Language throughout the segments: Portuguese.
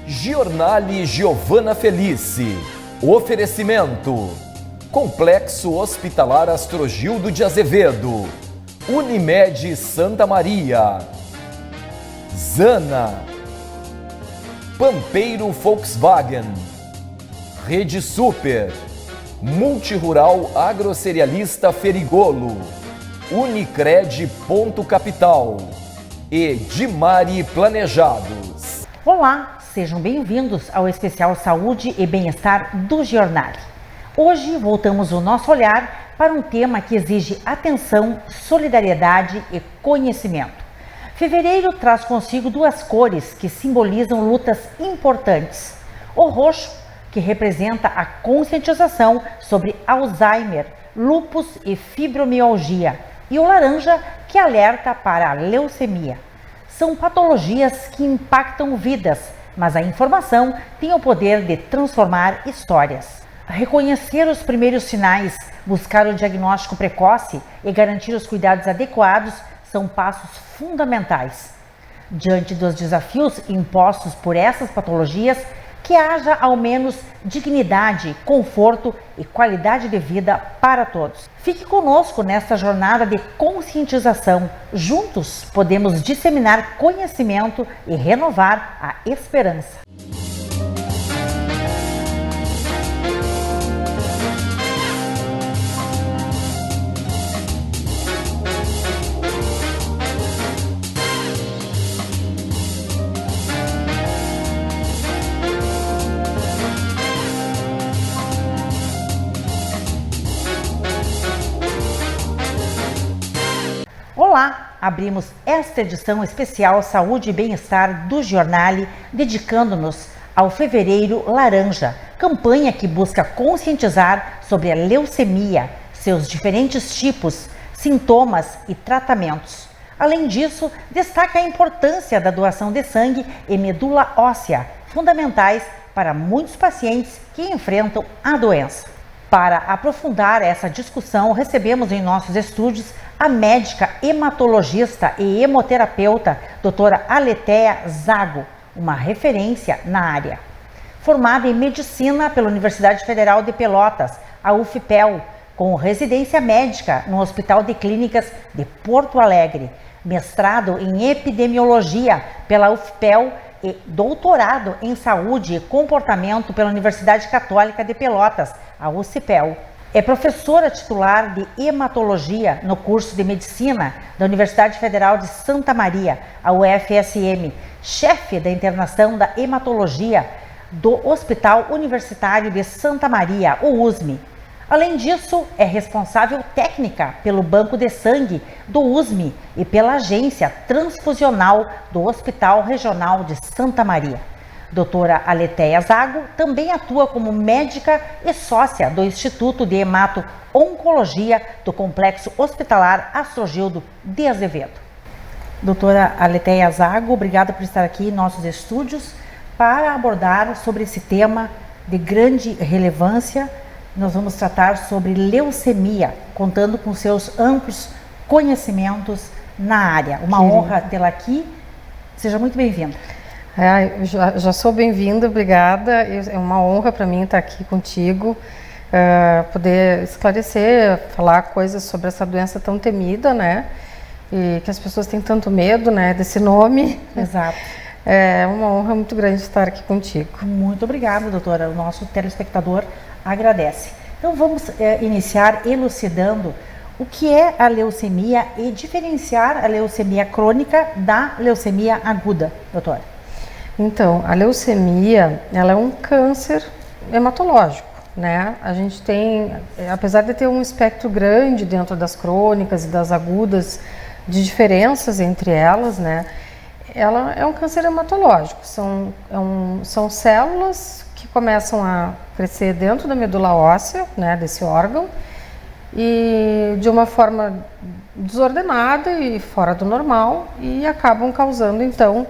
Giornale Giovana Felice. Oferecimento: Complexo Hospitalar Astrogildo de Azevedo, Unimed Santa Maria, Zana, Pampeiro Volkswagen, Rede Super, Multirural Agrocerealista Ferigolo, Unicred Ponto Capital e Dimari Planejados. Olá, sejam bem-vindos ao especial Saúde e Bem-Estar do Giornale. Hoje voltamos o nosso olhar para um tema que exige atenção, solidariedade e conhecimento. Fevereiro traz consigo duas cores que simbolizam lutas importantes. O roxo, que representa a conscientização sobre Alzheimer, lúpus e fibromialgia, e o laranja, que alerta para a leucemia. São patologias que impactam vidas, mas a informação tem o poder de transformar histórias. Reconhecer os primeiros sinais, buscar o diagnóstico precoce e garantir os cuidados adequados são passos fundamentais. Diante dos desafios impostos por essas patologias, que haja ao menos dignidade, conforto e qualidade de vida para todos. Fique conosco nesta jornada de conscientização. Juntos podemos disseminar conhecimento e renovar a esperança. Olá! Abrimos esta edição especial Saúde e Bem-Estar do Giornale, dedicando-nos ao Fevereiro Laranja, campanha que busca conscientizar sobre a leucemia, seus diferentes tipos, sintomas e tratamentos. Além disso, destaca a importância da doação de sangue e medula óssea, fundamentais para muitos pacientes que enfrentam a doença. Para aprofundar essa discussão, recebemos em nossos estúdios a médica hematologista e hemoterapeuta doutora Aletheia Zago, uma referência na área. Formada em medicina pela Universidade Federal de Pelotas, a UFPEL, com residência médica no Hospital de Clínicas de Porto Alegre, mestrado em epidemiologia pela UFPEL e doutorado em saúde e comportamento pela Universidade Católica de Pelotas, a UCPEL. É professora titular de hematologia no curso de medicina da Universidade Federal de Santa Maria, a UFSM, chefe da internação da hematologia do Hospital Universitário de Santa Maria, o USME. Além disso, é responsável técnica pelo Banco de Sangue do USME e pela Agência Transfusional do Hospital Regional de Santa Maria. Doutora Aletheia Zago também atua como médica e sócia do Instituto de Hemato-Oncologia do Complexo Hospitalar Astrogildo de Azevedo. Doutora Aletheia Zago, obrigada por estar aqui em nossos estúdios para abordar sobre esse tema de grande relevância. Nós vamos tratar sobre leucemia, contando com seus amplos conhecimentos na área. Uma honra tê-la aqui. Seja muito bem-vinda. Eu já sou bem-vinda, obrigada. É uma honra para mim estar aqui contigo, poder esclarecer, falar coisas sobre essa doença tão temida, né? E que as pessoas têm tanto medo, né, desse nome. Exato. É uma honra muito grande estar aqui contigo. Muito obrigada, doutora. O nosso telespectador agradece. Então vamos iniciar elucidando o que é a leucemia e diferenciar a leucemia crônica da leucemia aguda, doutora. Então, a leucemia, ela é um câncer hematológico, né? A gente tem, apesar de ter um espectro grande dentro das crônicas e das agudas, de diferenças entre elas, né? Ela é um câncer hematológico, são células que começam a crescer dentro da medula óssea, né, desse órgão, e de uma forma desordenada e fora do normal, e acabam causando, então,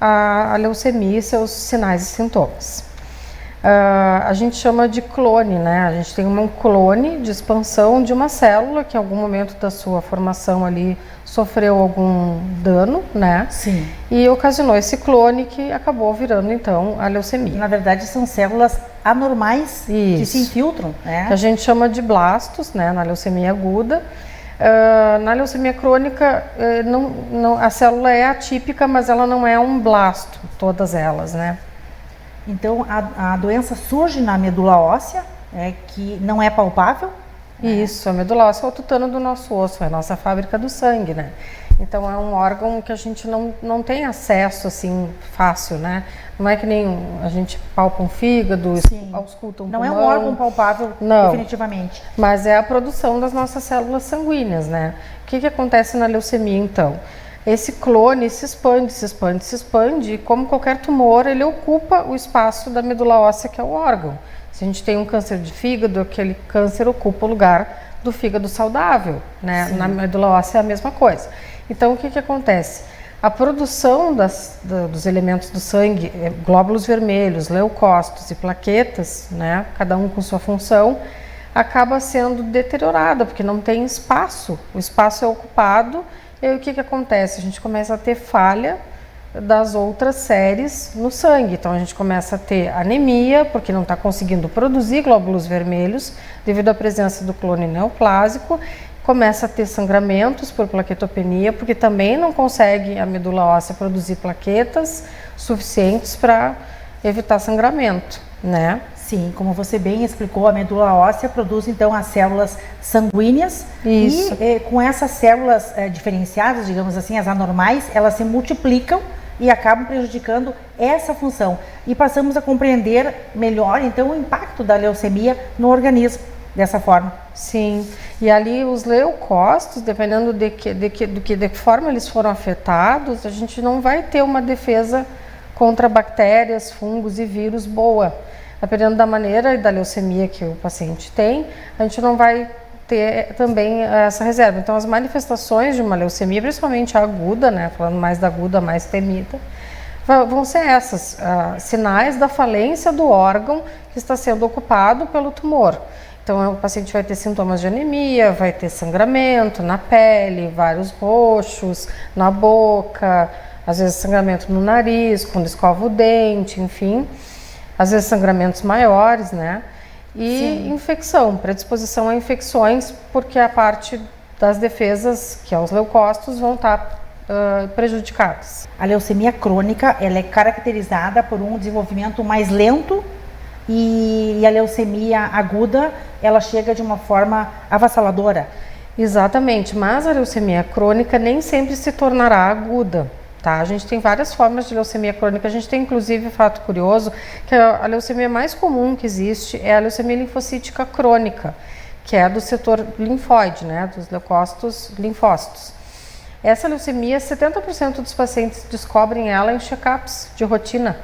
a leucemia e seus sinais e sintomas. a gente chama de clone, né? A gente tem um clone de expansão de uma célula que em algum momento da sua formação ali sofreu algum dano, né? Sim. E ocasionou esse clone que acabou virando então a leucemia. Na verdade são células anormais que se infiltram, né? Que a gente chama de blastos, né? Na leucemia aguda. Na leucemia crônica, a célula é atípica, mas ela não é um blasto, todas elas, né? Então, a doença surge na medula óssea, que não é palpável? Isso, a medula óssea é o tutano do nosso osso, é a nossa fábrica do sangue, né? Então, é um órgão que a gente não tem acesso, assim, fácil, né? Não é que nem a gente palpa um fígado, ausculta um pulmão. Não é um órgão palpável, não, definitivamente. Mas é a produção das nossas células sanguíneas, né? O que acontece na leucemia, então? Esse clone se expande, e como qualquer tumor, ele ocupa o espaço da medula óssea, que é o órgão. Se a gente tem um câncer de fígado, aquele câncer ocupa o lugar do fígado saudável, né? Na medula óssea é a mesma coisa. Então, o que acontece? A produção dos elementos do sangue, glóbulos vermelhos, leucócitos e plaquetas, né? Cada um com sua função, acaba sendo deteriorada, porque não tem espaço. O espaço é ocupado. E aí o que acontece? A gente começa a ter falha das outras séries no sangue. Então a gente começa a ter anemia, porque não está conseguindo produzir glóbulos vermelhos devido à presença do clone neoplásico. Começa a ter sangramentos por plaquetopenia, porque também não consegue a medula óssea produzir plaquetas suficientes para evitar sangramento, né? Sim, como você bem explicou, a medula óssea produz então as células sanguíneas. Isso. E com essas células diferenciadas, digamos assim, as anormais, elas se multiplicam e acabam prejudicando essa função. E passamos a compreender melhor então o impacto da leucemia no organismo dessa forma. Sim, e ali os leucócitos, dependendo de que forma eles foram afetados, a gente não vai ter uma defesa contra bactérias, fungos e vírus boa. Dependendo da maneira e da leucemia que o paciente tem, a gente não vai ter também essa reserva. Então, as manifestações de uma leucemia, principalmente a aguda, né, falando mais da aguda, mais temida, vão ser essas, sinais da falência do órgão que está sendo ocupado pelo tumor. Então, o paciente vai ter sintomas de anemia, vai ter sangramento na pele, vários roxos na boca, às vezes sangramento no nariz, quando escova o dente, enfim. Às vezes sangramentos maiores, né? E infecção, predisposição a infecções, porque a parte das defesas, que é os leucócitos, vão estar prejudicadas. A leucemia crônica, ela é caracterizada por um desenvolvimento mais lento e a leucemia aguda, ela chega de uma forma avassaladora. Exatamente, mas a leucemia crônica nem sempre se tornará aguda. Tá? A gente tem várias formas de leucemia crônica, a gente tem inclusive, fato curioso, que a leucemia mais comum que existe é a leucemia linfocítica crônica, que é do setor linfóide, né? Dos leucócitos, linfócitos. Essa leucemia, 70% dos pacientes descobrem ela em check-ups de rotina,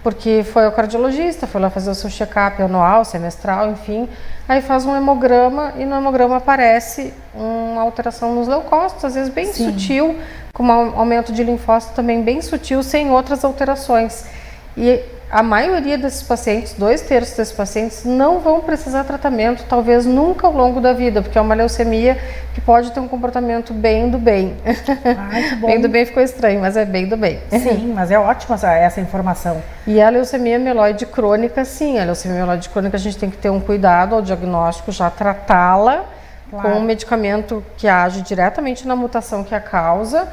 porque foi ao cardiologista, foi lá fazer o seu check-up anual, semestral, enfim, aí faz um hemograma e no hemograma aparece uma alteração nos leucócitos, às vezes bem sutil, com um aumento de linfócito também bem sutil, sem outras alterações. E a maioria desses pacientes, 2/3 desses pacientes, não vão precisar de tratamento, talvez nunca ao longo da vida, porque é uma leucemia que pode ter um comportamento bem do bem. Ai, que bom. Bem do bem ficou estranho, mas é bem do bem. Sim, mas é ótima essa informação. E a leucemia mieloide crônica, sim, a leucemia mieloide crônica a gente tem que ter um cuidado ao diagnóstico, já tratá-la com um medicamento que age diretamente na mutação que a causa,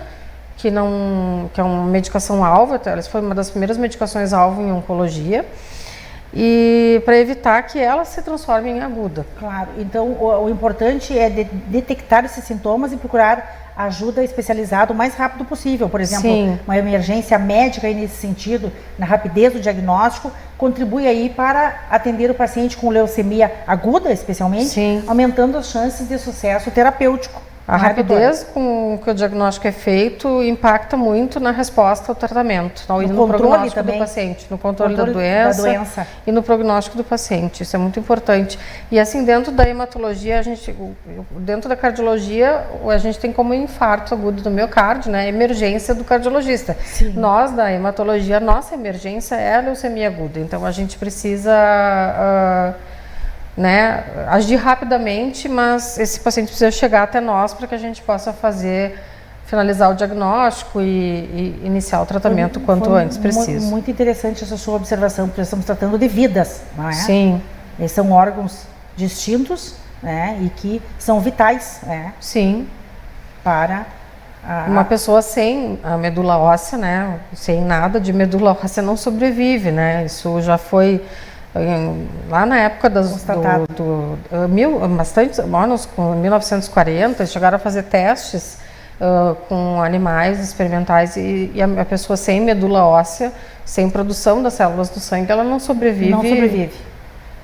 que é uma medicação-alvo, ela foi uma das primeiras medicações-alvo em oncologia, e para evitar que ela se transforme em aguda. Claro, então o importante é detectar esses sintomas e procurar ajuda especializada o mais rápido possível. Por exemplo, uma emergência médica aí nesse sentido, na rapidez do diagnóstico, contribui aí para atender o paciente com leucemia aguda, especialmente, aumentando as chances de sucesso terapêutico. A rapidez com que o diagnóstico é feito impacta muito na resposta ao tratamento, no prognóstico do paciente, no controle da doença e no prognóstico do paciente. Isso é muito importante. E assim, dentro da hematologia, dentro da cardiologia, a gente tem como infarto agudo do miocárdio, né? Emergência do cardiologista. Sim. Nós, da hematologia, nossa emergência é a leucemia aguda. Então, a gente precisa agir rapidamente, mas esse paciente precisa chegar até nós para que a gente possa finalizar o diagnóstico e iniciar o tratamento quanto antes preciso. Muito interessante essa sua observação, porque estamos tratando de vidas, não é? Sim. Eles são órgãos distintos, né, e que são vitais, né? Sim. Para uma pessoa sem a medula óssea, né, sem nada de medula óssea não sobrevive, né? Isso já foi lá na época bastante anos, com 1940, chegaram a fazer testes com animais experimentais e a pessoa sem medula óssea, sem produção das células do sangue, ela não sobrevive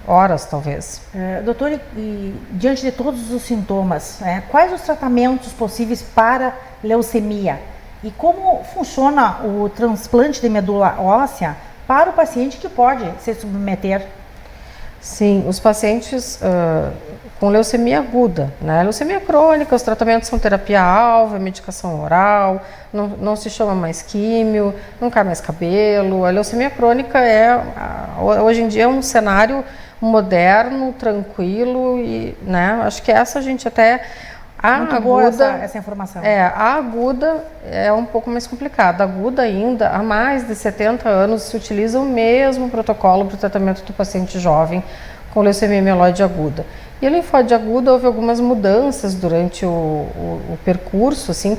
horas, talvez. Doutor, e diante de todos os sintomas, quais os tratamentos possíveis para leucemia? E como funciona o transplante de medula óssea para o paciente que pode se submeter? Sim, os pacientes com leucemia aguda, né? Leucemia crônica, os tratamentos são terapia-alvo, medicação oral, não se chama mais químio, não cai mais cabelo. A leucemia crônica hoje em dia é um cenário moderno, tranquilo e, né? Acho que essa a gente até... Muito boa essa informação. A aguda é um pouco mais complicada. A aguda ainda, há mais de 70 anos, se utiliza o mesmo protocolo para o tratamento do paciente jovem com leucemia mieloide aguda. E a linfóide aguda, houve algumas mudanças durante o percurso, assim,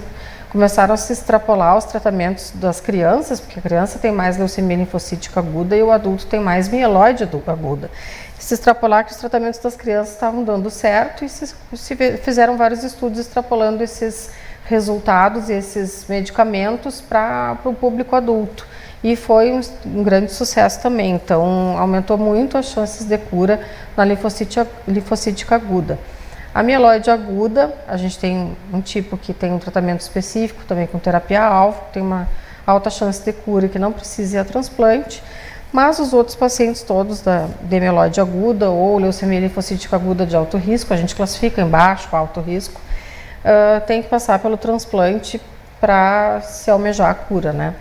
começaram a se extrapolar os tratamentos das crianças, porque a criança tem mais leucemia linfocítica aguda e o adulto tem mais mieloide aguda. Se extrapolar que os tratamentos das crianças estavam dando certo e se fizeram vários estudos extrapolando esses resultados e esses medicamentos para o público adulto. E foi um grande sucesso também, então aumentou muito as chances de cura na linfocítica aguda. A mieloide aguda, a gente tem um tipo que tem um tratamento específico, também com terapia-alvo, tem uma alta chance de cura e que não precisa ir a transplante. Mas os outros pacientes todos de mieloide aguda ou leucemia linfocítica aguda de alto risco, a gente classifica em baixo, alto risco, tem que passar pelo transplante para se almejar a cura, né?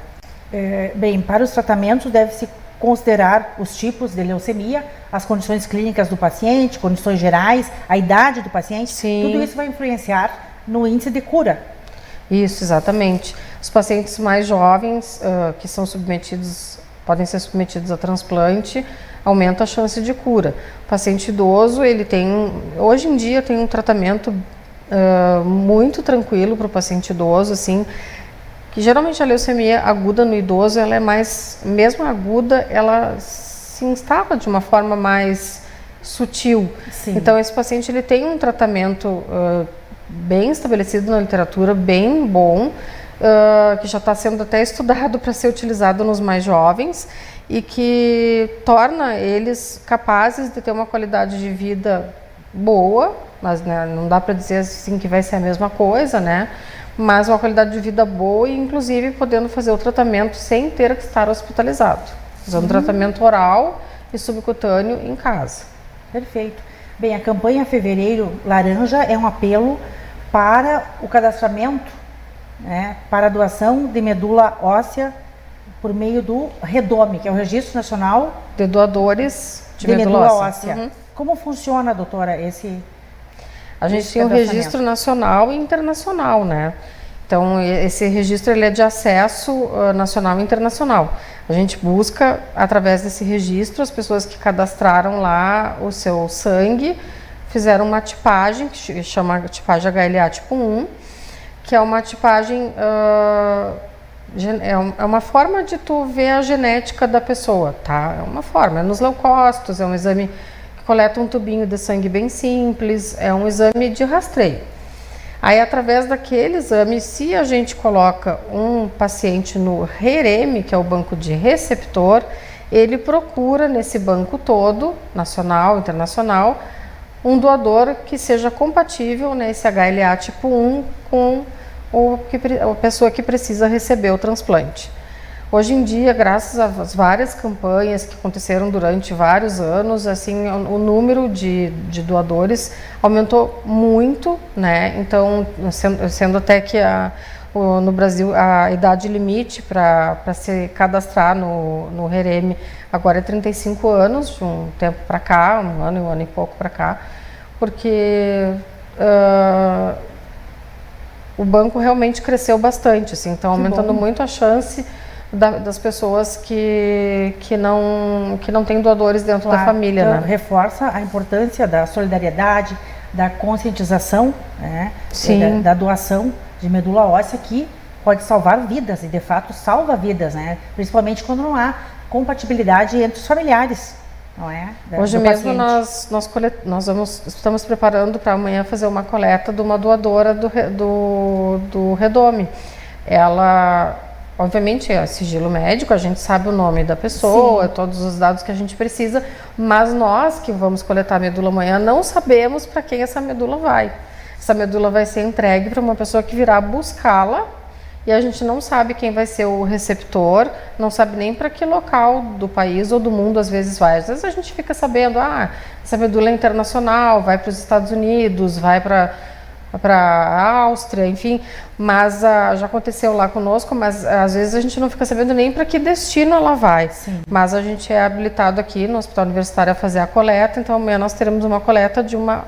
Bem, para os tratamentos deve-se considerar os tipos de leucemia, as condições clínicas do paciente, condições gerais, a idade do paciente. Sim. Tudo isso vai influenciar no índice de cura. Isso, exatamente. Os pacientes mais jovens que são podem ser submetidos a transplante, aumenta a chance de cura. O paciente idoso, hoje em dia tem um tratamento muito tranquilo para o paciente idoso, assim, que geralmente a leucemia aguda no idoso, ela é mais, mesmo aguda, ela se instala de uma forma mais sutil. Sim. Então esse paciente ele tem um tratamento bem estabelecido na literatura, bem bom, que já está sendo até estudado para ser utilizado nos mais jovens e que torna eles capazes de ter uma qualidade de vida boa, mas né, não dá para dizer assim que vai ser a mesma coisa, né? Mas uma qualidade de vida boa e inclusive podendo fazer o tratamento sem ter que estar hospitalizado, usando tratamento oral e subcutâneo em casa. Perfeito. Bem, a campanha Fevereiro Laranja é um apelo para o cadastramento, para a doação de medula óssea por meio do REDOME, que é o Registro Nacional de Doadores de Medula Óssea. Uhum. Como funciona, doutora, A gente tem um registro nacional e internacional, né? Então, esse registro ele é de acesso nacional e internacional. A gente busca, através desse registro, as pessoas que cadastraram lá o seu sangue, fizeram uma tipagem, que chama tipagem HLA tipo 1, que é uma tipagem, é uma forma de tu ver a genética da pessoa, tá? É uma forma, é nos leucócitos, é um exame que coleta um tubinho de sangue bem simples, é um exame de rastreio. Aí, através daquele exame, se a gente coloca um paciente no REREME, que é o banco de receptor, ele procura nesse banco todo, nacional, internacional, um doador que seja compatível, né, esse HLA tipo 1 com a pessoa que precisa receber o transplante. Hoje em dia, graças às várias campanhas que aconteceram durante vários anos, assim, o número de doadores aumentou muito, né? Então, sendo até que no Brasil a idade limite para se cadastrar no REREME agora é 35 anos, de um tempo para cá, um ano e pouco para cá, porque o banco realmente cresceu bastante, assim, então aumentando muito a chance das pessoas que não têm doadores dentro da família. Então, né? Reforça a importância da solidariedade, da conscientização, né? Sim. Da doação de medula óssea, que pode salvar vidas, e de fato salva vidas, né? Principalmente quando não há compatibilidade entre os familiares, não é? Hoje mesmo estamos preparando para amanhã fazer uma coleta de uma doadora do Redome. Ela, obviamente, é sigilo médico, a gente sabe o nome da pessoa, todos os dados que a gente precisa, mas nós que vamos coletar a medula amanhã não sabemos para quem essa medula vai. Essa medula vai ser entregue para uma pessoa que virá buscá-la, e a gente não sabe quem vai ser o receptor, não sabe nem para que local do país ou do mundo às vezes vai. Às vezes a gente fica sabendo, essa medula é internacional, vai para os Estados Unidos, vai para a Áustria, enfim, mas já aconteceu lá conosco, mas às vezes a gente não fica sabendo nem para que destino ela vai. Sim. Mas a gente é habilitado aqui no Hospital Universitário a fazer a coleta, então amanhã nós teremos uma coleta de uma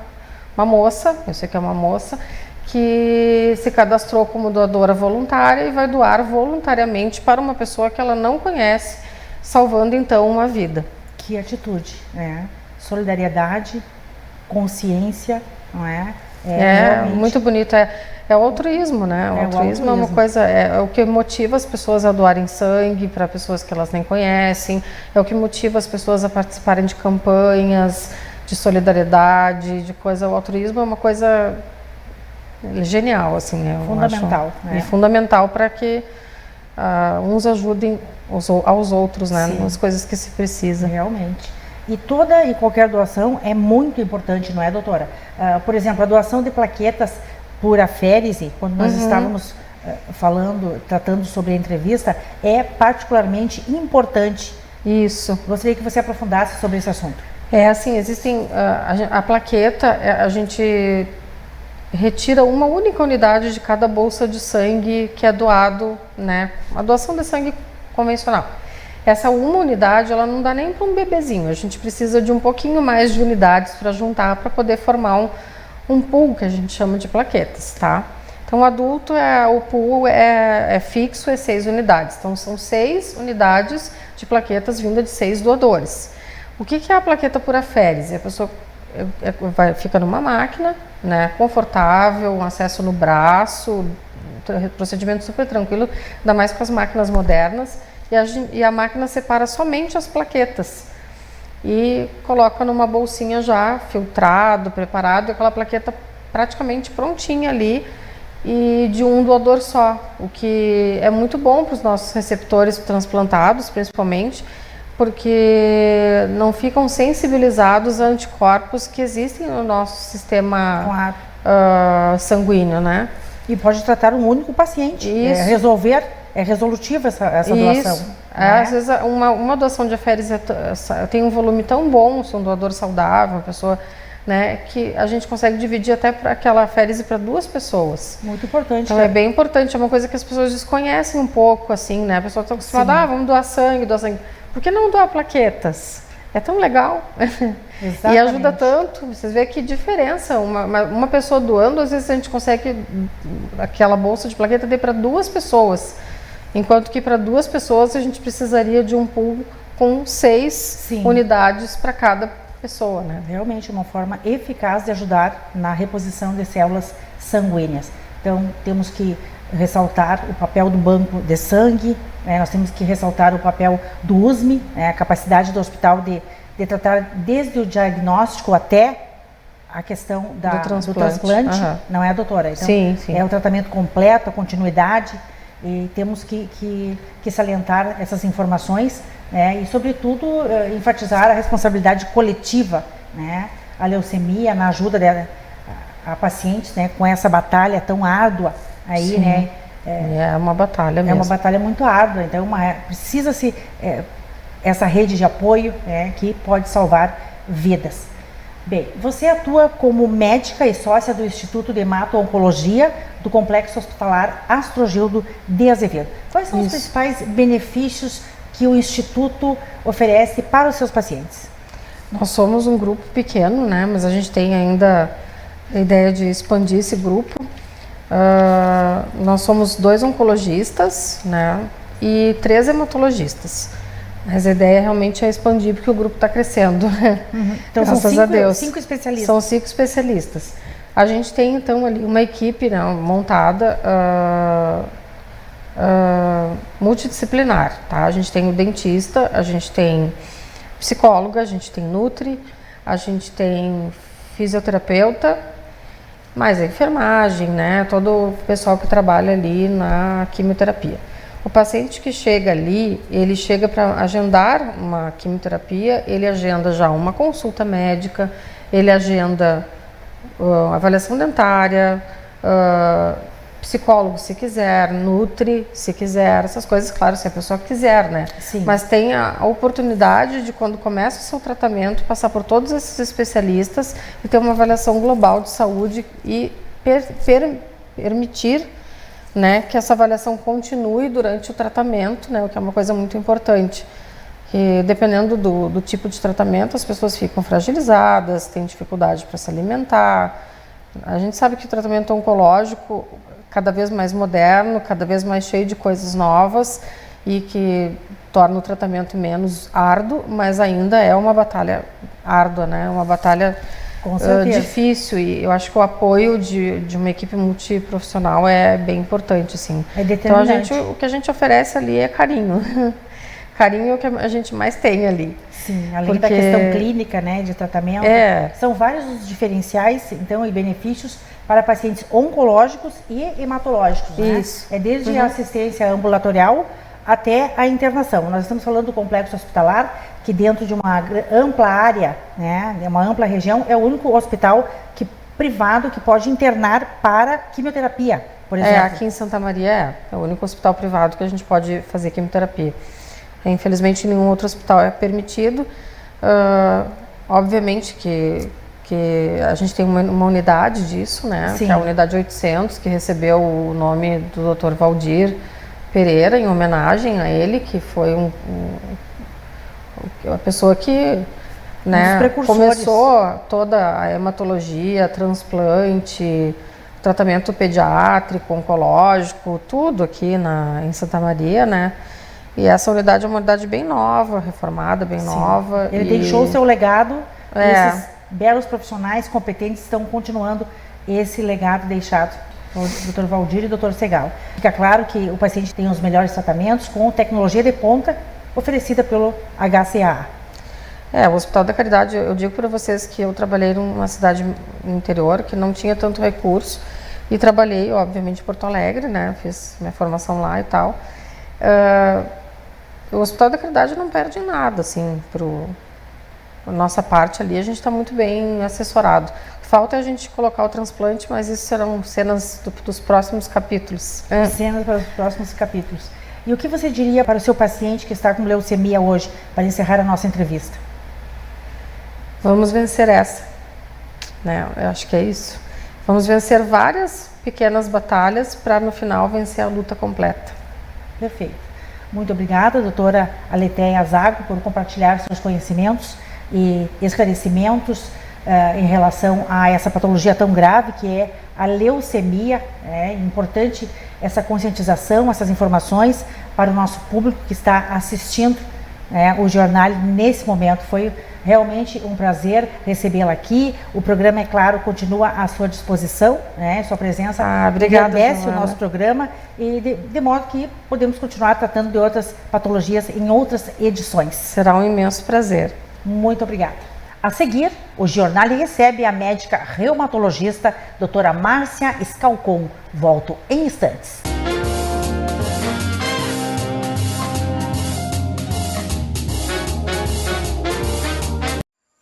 moça, eu sei que é uma moça, que se cadastrou como doadora voluntária e vai doar voluntariamente para uma pessoa que ela não conhece, salvando então uma vida. Que atitude, né? Solidariedade, consciência, não é? Realmente muito bonito, é o altruísmo, né? O altruísmo é uma coisa, é o que motiva as pessoas a doarem sangue para pessoas que elas nem conhecem, é o que motiva as pessoas a participarem de campanhas de solidariedade, de coisa. O altruísmo é uma coisa genial, assim, fundamental, né? E fundamental para que uns ajudem aos outros, né? Nas coisas que se precisa. Realmente. E toda e qualquer doação é muito importante, não é, doutora? Por exemplo, a doação de plaquetas por aférese, quando nós estávamos tratando sobre a entrevista, é particularmente importante. Isso. Gostaria que você aprofundasse sobre esse assunto. Assim, existem a plaqueta, a gente retira uma única unidade de cada bolsa de sangue que é doado, né? A doação de sangue convencional. Essa uma unidade, ela não dá nem para um bebezinho. A gente precisa de um pouquinho mais de unidades para juntar, para poder formar um pool, que a gente chama de plaquetas, tá? Então, o adulto, o pool é fixo, é 6 unidades. Então, são 6 unidades de plaquetas vindas de 6 doadores. O que é a plaqueta por aférese? A pessoa fica numa máquina, né, confortável, um acesso no braço, procedimento super tranquilo, ainda mais com as máquinas modernas, e a máquina separa somente as plaquetas e coloca numa bolsinha já filtrado, preparado, e aquela plaqueta praticamente prontinha ali, e de um doador só, o que é muito bom para os nossos receptores transplantados, principalmente, porque não ficam sensibilizados a anticorpos que existem no nosso sistema sanguíneo, né? E pode tratar um único paciente. Isso. É resolutiva essa doação. Isso. Às vezes uma doação de aférese tem um volume tão bom, se um doador saudável, uma pessoa, né, que a gente consegue dividir até para aquela aférese para 2 pessoas. Muito importante. Então é bem importante, é uma coisa que as pessoas desconhecem um pouco, assim, né? A pessoa está acostumada, vamos doar sangue. Por que não doar plaquetas? É tão legal. E ajuda tanto. Vocês veem que diferença. Uma pessoa doando, às vezes a gente consegue aquela bolsa de plaqueta dar para 2 pessoas. Enquanto que para 2 pessoas a gente precisaria de um pool com 6 unidades para cada pessoa, né? Realmente uma forma eficaz de ajudar na reposição de células sanguíneas. Então, temos que ressaltar o papel do banco de sangue, nós temos que ressaltar o papel do USME, a capacidade do hospital de tratar desde o diagnóstico até a questão do transplante, não é, doutora? Então, sim. É o tratamento completo, a continuidade, e temos que salientar essas informações, né? E, sobretudo, enfatizar a responsabilidade coletiva, né? a leucemia, na ajuda dela, a pacientes, né, com essa batalha tão árdua aí, Sim. né? É uma batalha mesmo. É uma batalha muito árdua, então precisa-se essa rede de apoio, né, que pode salvar vidas. Bem, você atua como médica e sócia do Instituto de Hemato-Oncologia do Complexo Hospitalar Astrogildo de Azevedo. Quais são os principais benefícios que o Instituto oferece para os seus pacientes? Nós somos um grupo pequeno, né, mas a gente tem ainda a ideia de expandir esse grupo. Nós somos 2 oncologistas, né, e 3 hematologistas. Mas a ideia realmente é expandir, porque o grupo está crescendo. Então Graças são a Deus. 5 especialistas. São 5 especialistas. A gente tem então ali uma equipe, né, montada multidisciplinar, tá? A gente tem o dentista, a gente tem psicóloga, a gente tem nutri, a gente tem fisioterapeuta, mais a enfermagem, né? Todo o pessoal que trabalha ali na quimioterapia. O paciente que chega ali, ele chega para agendar uma quimioterapia, ele agenda já uma consulta médica, ele agenda avaliação dentária, psicólogo se quiser, nutri se quiser, essas coisas, claro, se a pessoa quiser, né? Sim. Mas tem a oportunidade de, quando começa o seu tratamento, passar por todos esses especialistas e ter uma avaliação global de saúde e permitir, né, que essa avaliação continue durante o tratamento, né, o que é uma coisa muito importante. Que, dependendo do tipo de tratamento, as pessoas ficam fragilizadas, têm dificuldade para se alimentar. A gente sabe que o tratamento oncológico, cada vez mais moderno, cada vez mais cheio de coisas novas e que torna o tratamento menos árduo, mas ainda é uma batalha árdua, né, uma batalha difícil, e eu acho que o apoio de uma equipe multiprofissional é bem importante, assim. É determinante. Então o que a gente oferece ali é carinho. Carinho é o que a gente mais tem ali. Sim, além da questão clínica, né, de tratamento, são vários os diferenciais, então, e benefícios para pacientes oncológicos e hematológicos, né? Isso. É desde a assistência ambulatorial até a internação. Nós estamos falando do complexo hospitalar, que dentro de uma ampla área, né, uma ampla região, é o único hospital privado que pode internar para quimioterapia, por exemplo. Aqui em Santa Maria é o único hospital privado que a gente pode fazer quimioterapia. Infelizmente, nenhum outro hospital é permitido. Obviamente que a gente tem uma unidade disso, né? Sim. Que é a unidade 800, que recebeu o nome do Dr. Valdir Pereira, em homenagem a ele, que foi a pessoa que, né, começou toda a hematologia, transplante, tratamento pediátrico, oncológico, tudo aqui em Santa Maria, né? E essa unidade é uma unidade bem nova, reformada, bem nova. Ele deixou o seu legado, e esses belos profissionais competentes estão continuando esse legado deixado o Dr. Valdir e o Dr. Segal. Fica claro que o paciente tem os melhores tratamentos com tecnologia de ponta oferecida pelo HCA. O Hospital da Caridade, eu digo para vocês que eu trabalhei numa cidade interior que não tinha tanto recurso e trabalhei, obviamente, em Porto Alegre, né? Fiz minha formação lá e tal. O Hospital da Caridade não perde nada, assim, a nossa parte ali, a gente está muito bem assessorado. Falta a gente colocar o transplante, mas isso serão cenas dos próximos capítulos. Cenas para os próximos capítulos. E o que você diria para o seu paciente que está com leucemia hoje, para encerrar a nossa entrevista? Vamos vencer essa, né? Eu acho que é isso. Vamos vencer várias pequenas batalhas para, no final, vencer a luta completa. Perfeito. Muito obrigada, doutora Aletheia Zago, por compartilhar seus conhecimentos e esclarecimentos em relação a essa patologia tão grave que é a leucemia. É importante essa conscientização, essas informações para o nosso público que está assistindo o jornal nesse momento. Foi realmente um prazer recebê-la aqui. O programa, é claro, continua à sua disposição, né? Sua presença engrandece o nosso programa e de modo que podemos continuar tratando de outras patologias em outras edições. Será um imenso prazer. Muito obrigada. A seguir, o jornal recebe a médica reumatologista doutora Márcia Scalcon. Volto em instantes.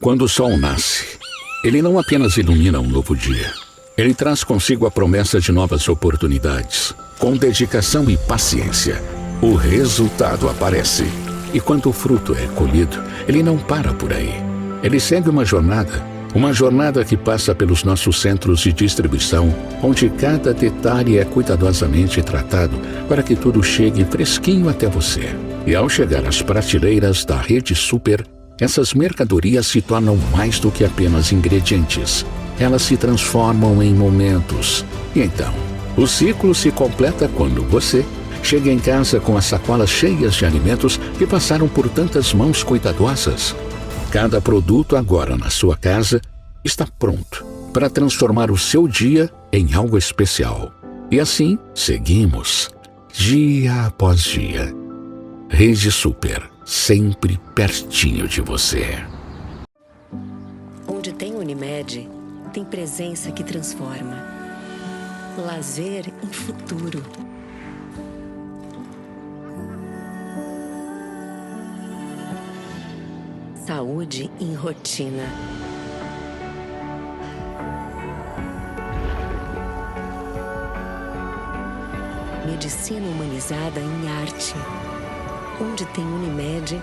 Quando o sol nasce, Ele não apenas ilumina um novo dia. Ele traz consigo a promessa de novas oportunidades. Com dedicação e paciência, o resultado aparece. E quando o fruto é colhido, ele não para por aí. Ele segue uma jornada que passa pelos nossos centros de distribuição, onde cada detalhe é cuidadosamente tratado para que tudo chegue fresquinho até você. E ao chegar às prateleiras da Rede Super, essas mercadorias se tornam mais do que apenas ingredientes. Elas se transformam em momentos. E então, o ciclo se completa quando você chega em casa com as sacolas cheias de alimentos que passaram por tantas mãos cuidadosas. Cada produto agora na sua casa está pronto para transformar o seu dia em algo especial. E assim seguimos, dia após dia. Rede Super, sempre pertinho de você. Onde tem Unimed, tem presença que transforma. Lazer em futuro. Saúde em rotina. Medicina humanizada em arte. Onde tem Unimed,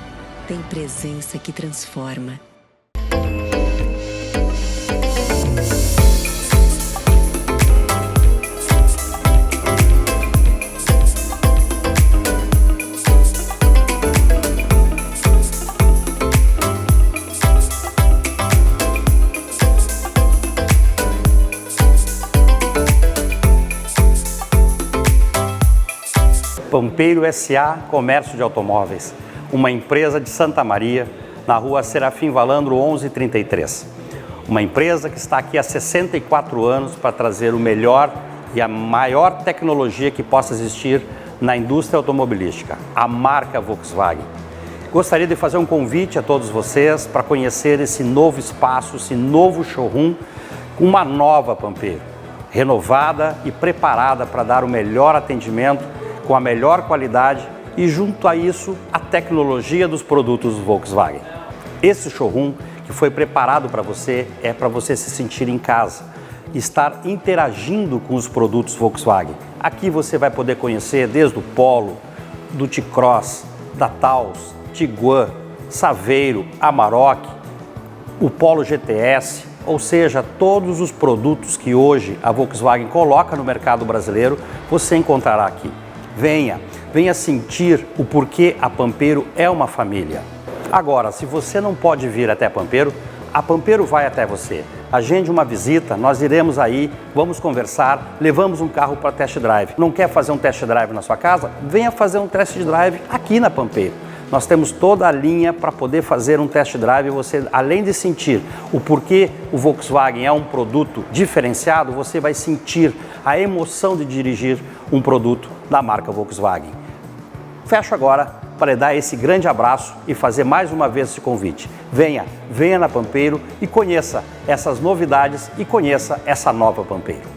tem presença que transforma. Pampeiro S.A. Comércio de Automóveis, uma empresa de Santa Maria, na rua Serafim Valandro 1133. Uma empresa que está aqui há 64 anos para trazer o melhor e a maior tecnologia que possa existir na indústria automobilística, a marca Volkswagen. Gostaria de fazer um convite a todos vocês para conhecer esse novo espaço, esse novo showroom, com uma nova Pampeiro, renovada e preparada para dar o melhor atendimento com a melhor qualidade e, junto a isso, a tecnologia dos produtos Volkswagen. Esse showroom que foi preparado para você é para você se sentir em casa, estar interagindo com os produtos Volkswagen. Aqui você vai poder conhecer desde o Polo, do T-Cross, da Taos, Tiguan, Saveiro, Amarok, o Polo GTS, ou seja, todos os produtos que hoje a Volkswagen coloca no mercado brasileiro, você encontrará aqui. Venha sentir o porquê a Pampeiro é uma família. Agora, se você não pode vir até Pampeiro, a Pampeiro vai até você. Agende uma visita, nós iremos aí, vamos conversar, levamos um carro para test drive. Não quer fazer um test drive na sua casa? Venha fazer um test drive aqui na Pampeiro. Nós temos toda a linha para poder fazer um test drive. Você, além de sentir o porquê o Volkswagen é um produto diferenciado, você vai sentir a emoção de dirigir um produto da marca Volkswagen. Fecho agora para dar esse grande abraço e fazer mais uma vez esse convite. Venha na Pampeiro e conheça essas novidades e conheça essa nova Pampeiro.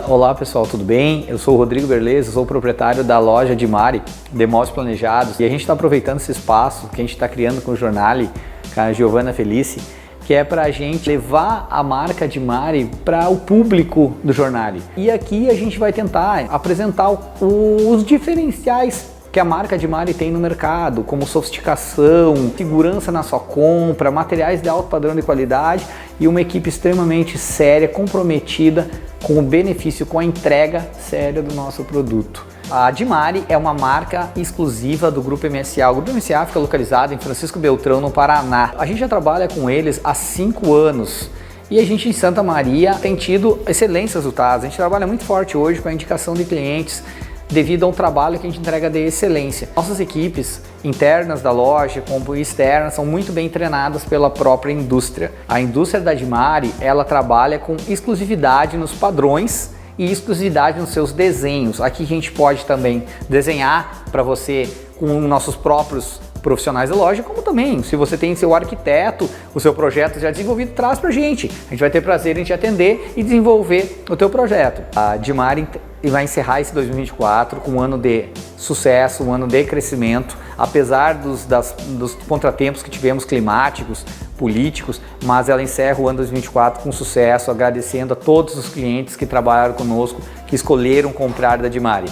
Olá pessoal, tudo bem? Eu sou o Rodrigo Berlez, eu sou o proprietário da loja Dimari, Demóveis Planejados, e a gente está aproveitando esse espaço que a gente está criando com o Jornali, com a Giovanna Felice, que é para a gente levar a marca Dimari para o público do Jornali. E aqui a gente vai tentar apresentar os diferenciais que a marca Dimari tem no mercado, como sofisticação, segurança na sua compra, materiais de alto padrão de qualidade e uma equipe extremamente séria, comprometida com o benefício, com a entrega séria do nosso produto. A Dimari é uma marca exclusiva do Grupo MSA. O Grupo MSA fica localizado em Francisco Beltrão, no Paraná. A gente já trabalha com eles há 5 anos. E a gente em Santa Maria tem tido excelentes resultados. A gente trabalha muito forte hoje com a indicação de clientes devido ao trabalho que a gente entrega de excelência. Nossas equipes internas da loja, como externas, são muito bem treinadas pela própria indústria. A indústria da Dimari, ela trabalha com exclusividade nos padrões e exclusividade nos seus desenhos. Aqui a gente pode também desenhar para você com nossos próprios profissionais da loja, como também, se você tem seu arquiteto, o seu projeto já desenvolvido, traz pra gente. A gente vai ter prazer em te atender e desenvolver o teu projeto. A Dimari vai encerrar esse 2024 com um ano de sucesso, um ano de crescimento, apesar dos contratempos que tivemos climáticos, políticos, mas ela encerra o ano 2024 com sucesso, agradecendo a todos os clientes que trabalharam conosco, que escolheram comprar da Dimari.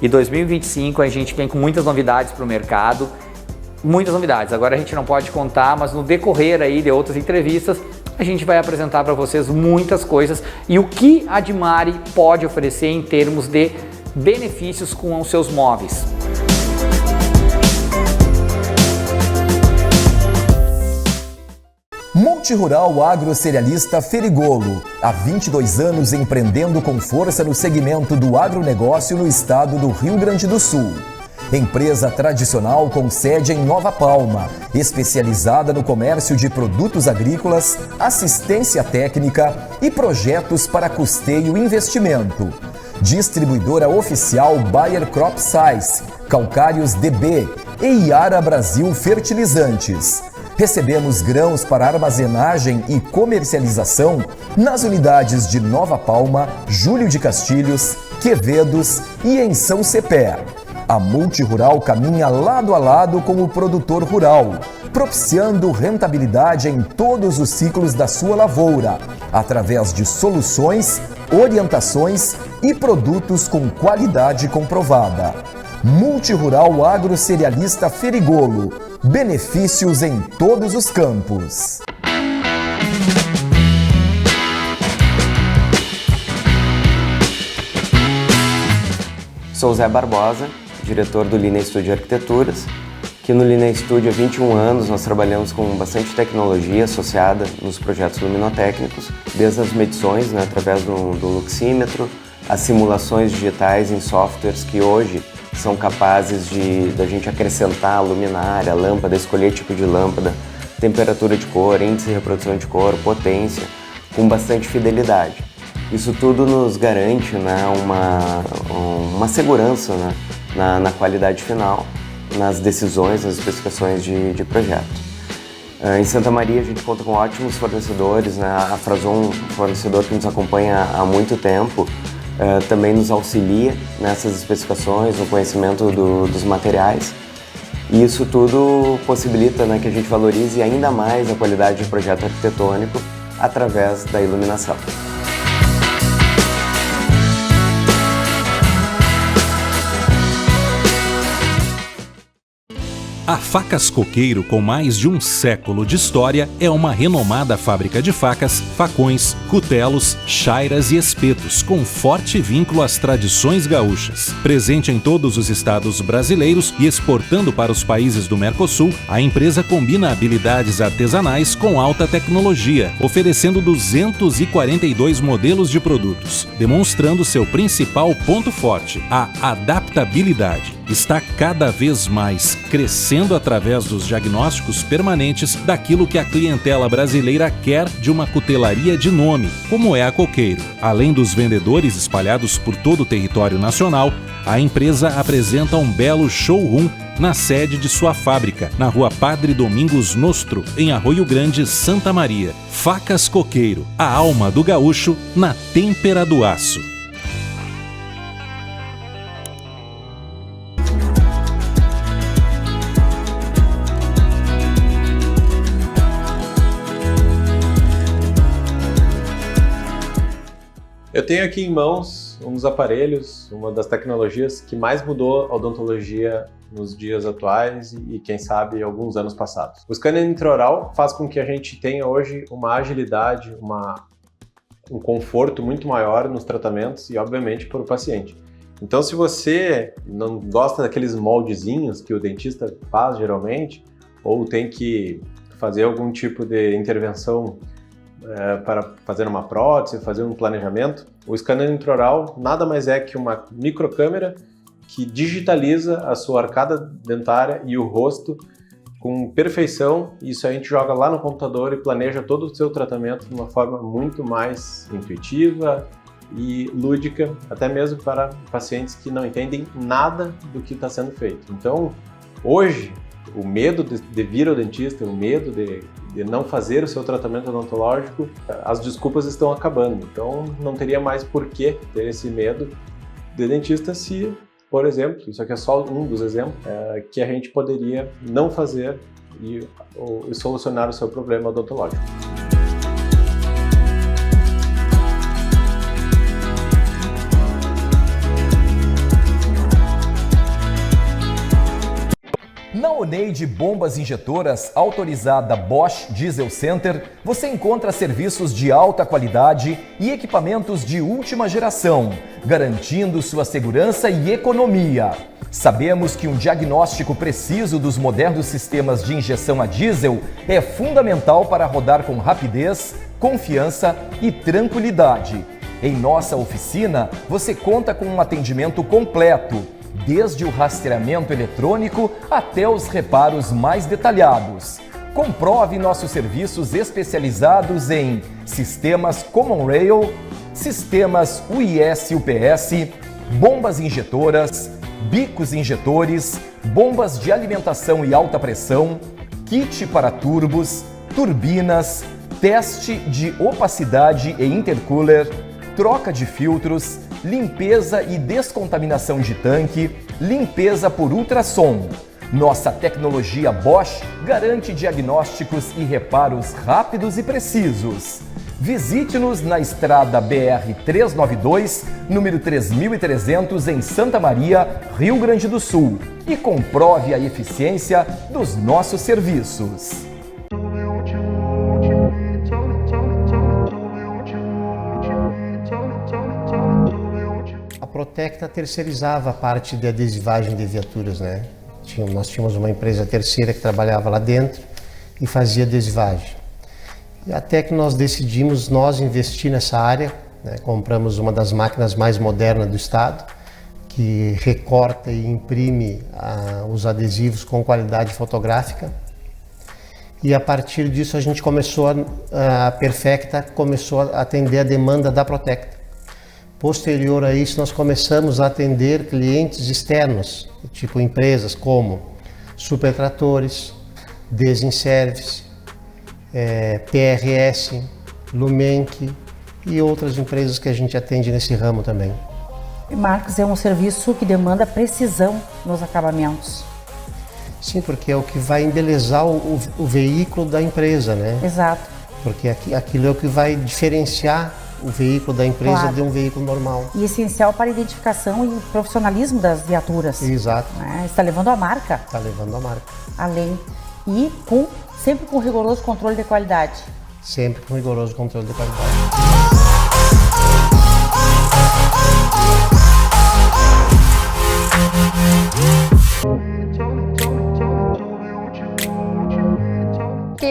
E 2025 a gente vem com muitas novidades para o mercado, muitas novidades. Agora a gente não pode contar, mas no decorrer aí de outras entrevistas, a gente vai apresentar para vocês muitas coisas e o que a Dimari pode oferecer em termos de benefícios com os seus móveis. Multirural Agrocerealista Ferigolo, há 22 anos empreendendo com força no segmento do agronegócio no estado do Rio Grande do Sul. Empresa tradicional com sede em Nova Palma, especializada no comércio de produtos agrícolas, assistência técnica e projetos para custeio e investimento. Distribuidora oficial Bayer Crop Science, Calcários DB e Iara Brasil Fertilizantes. Recebemos grãos para armazenagem e comercialização nas unidades de Nova Palma, Júlio de Castilhos, Quevedos e em São Cepé. A Multirural caminha lado a lado com o produtor rural, propiciando rentabilidade em todos os ciclos da sua lavoura, através de soluções, orientações e produtos com qualidade comprovada. Multirural Agrocerealista Ferigolo. Benefícios em todos os campos. Sou Zé Barbosa, diretor do Linea Studio Arquiteturas, que no Linea Studio há 21 anos nós trabalhamos com bastante tecnologia associada nos projetos luminotécnicos, desde as medições, né, através do luxímetro, as simulações digitais em softwares que hoje são capazes da gente acrescentar a luminária, a lâmpada, escolher tipo de lâmpada, temperatura de cor, índice de reprodução de cor, potência, com bastante fidelidade. Isso tudo nos garante, né, uma segurança, né, na qualidade final, nas decisões, nas especificações de projeto. Em Santa Maria a gente conta com ótimos fornecedores, né, a Frason, um fornecedor que nos acompanha há muito tempo, também nos auxilia nessas especificações, no conhecimento dos materiais. E isso tudo possibilita, né, que a gente valorize ainda mais a qualidade de projeto arquitetônico através da iluminação. A Facas Coqueiro, com mais de um século de história, é uma renomada fábrica de facas, facões, cutelos, chairas e espetos, com forte vínculo às tradições gaúchas. Presente em todos os estados brasileiros e exportando para os países do Mercosul, a empresa combina habilidades artesanais com alta tecnologia, oferecendo 242 modelos de produtos, demonstrando seu principal ponto forte, a adaptabilidade. Está cada vez mais crescendo através dos diagnósticos permanentes daquilo que a clientela brasileira quer de uma cutelaria de nome, como é a Coqueiro. Além dos vendedores espalhados por todo o território nacional, a empresa apresenta um belo showroom na sede de sua fábrica, na Rua Padre Domingos Nostro, em Arroio Grande, Santa Maria. Facas Coqueiro, a alma do gaúcho na têmpera do aço. Eu tenho aqui em mãos um dos aparelhos, uma das tecnologias que mais mudou a odontologia nos dias atuais e quem sabe, alguns anos passados. O scanner intraoral faz com que a gente tenha hoje uma agilidade, um conforto muito maior nos tratamentos e, obviamente, para o paciente. Então, se você não gosta daqueles moldezinhos que o dentista faz geralmente, ou tem que fazer algum tipo de intervenção para fazer uma prótese, fazer um planejamento, o scanner intraoral nada mais é que uma microcâmera que digitaliza a sua arcada dentária e o rosto com perfeição. Isso a gente joga lá no computador e planeja todo o seu tratamento de uma forma muito mais intuitiva e lúdica, até mesmo para pacientes que não entendem nada do que está sendo feito. Então, hoje, o medo de vir ao dentista, o medo de não fazer o seu tratamento odontológico, as desculpas estão acabando. Então, não teria mais por que ter esse medo de dentista se, por exemplo, isso aqui é só um dos exemplos, que a gente poderia não fazer e solucionar o seu problema odontológico. Na Oneide Bombas Injetoras, autorizada Bosch Diesel Center, você encontra serviços de alta qualidade e equipamentos de última geração, garantindo sua segurança e economia. Sabemos que um diagnóstico preciso dos modernos sistemas de injeção a diesel é fundamental para rodar com rapidez, confiança e tranquilidade. Em nossa oficina, você conta com um atendimento completo, desde o rastreamento eletrônico até os reparos mais detalhados. Comprove nossos serviços especializados em sistemas Common Rail, sistemas UIS-UPS, bombas injetoras, bicos injetores, bombas de alimentação e alta pressão, kit para turbos, turbinas, teste de opacidade e intercooler, troca de filtros, limpeza e descontaminação de tanque, limpeza por ultrassom. Nossa tecnologia Bosch garante diagnósticos e reparos rápidos e precisos. Visite-nos na estrada BR-392, número 3300, em Santa Maria, Rio Grande do Sul, e comprove a eficiência dos nossos serviços. A Protecta terceirizava a parte de adesivagem de viaturas, né? Nós tínhamos uma empresa terceira que trabalhava lá dentro e fazia adesivagem. E até que nós decidimos investir nessa área, né? Compramos uma das máquinas mais modernas do estado, que recorta e imprime os adesivos com qualidade fotográfica. E a partir disso a Perfecta começou a atender a demanda da Protecta. Posterior a isso, nós começamos a atender clientes externos, tipo empresas como Supertratores, Desinservice, PRS, Lumenck e outras empresas que a gente atende nesse ramo também. Marcos, é um serviço que demanda precisão nos acabamentos. Sim, porque é o que vai embelezar o veículo da empresa, né? Exato. Porque aquilo é o que vai diferenciar o veículo da empresa de um veículo normal. E essencial para a identificação e profissionalismo das viaturas. Exato. Está levando a marca. Está levando a marca. Além. E sempre com rigoroso controle de qualidade. Sempre com rigoroso controle de qualidade.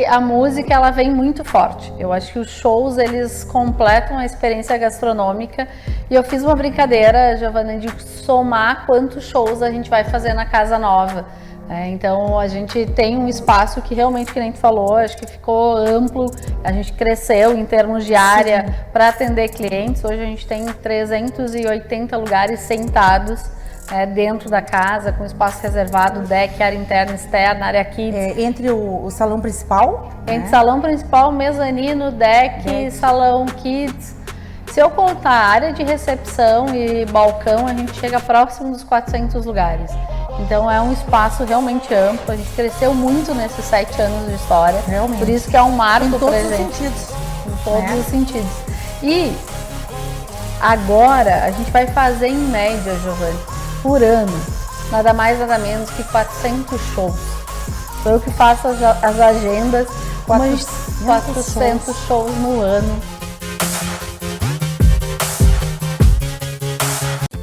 A música ela vem muito forte. Eu acho que os shows eles completam a experiência gastronômica e eu fiz uma brincadeira, Giovana, de somar quantos shows a gente vai fazer na casa nova. Então a gente tem um espaço que realmente, que nem tu falou, acho que ficou amplo, a gente cresceu em termos de área para atender clientes. Hoje a gente tem 380 lugares sentados dentro da casa, com espaço reservado, deck, área interna, externa, área kids. Entre o salão principal? Entre salão principal, mezanino, deck, salão kids. Se eu contar a área de recepção e balcão, a gente chega próximo dos 400 lugares. Então é um espaço realmente amplo, a gente cresceu muito nesses 7 anos de história. Realmente. Por isso que é um marco pra gente. Em todos os sentidos. Em todos os sentidos. E agora a gente vai fazer em média, Giovana, por ano, nada mais nada menos que 400 shows. Sou eu que faço as agendas, 400 shows no ano.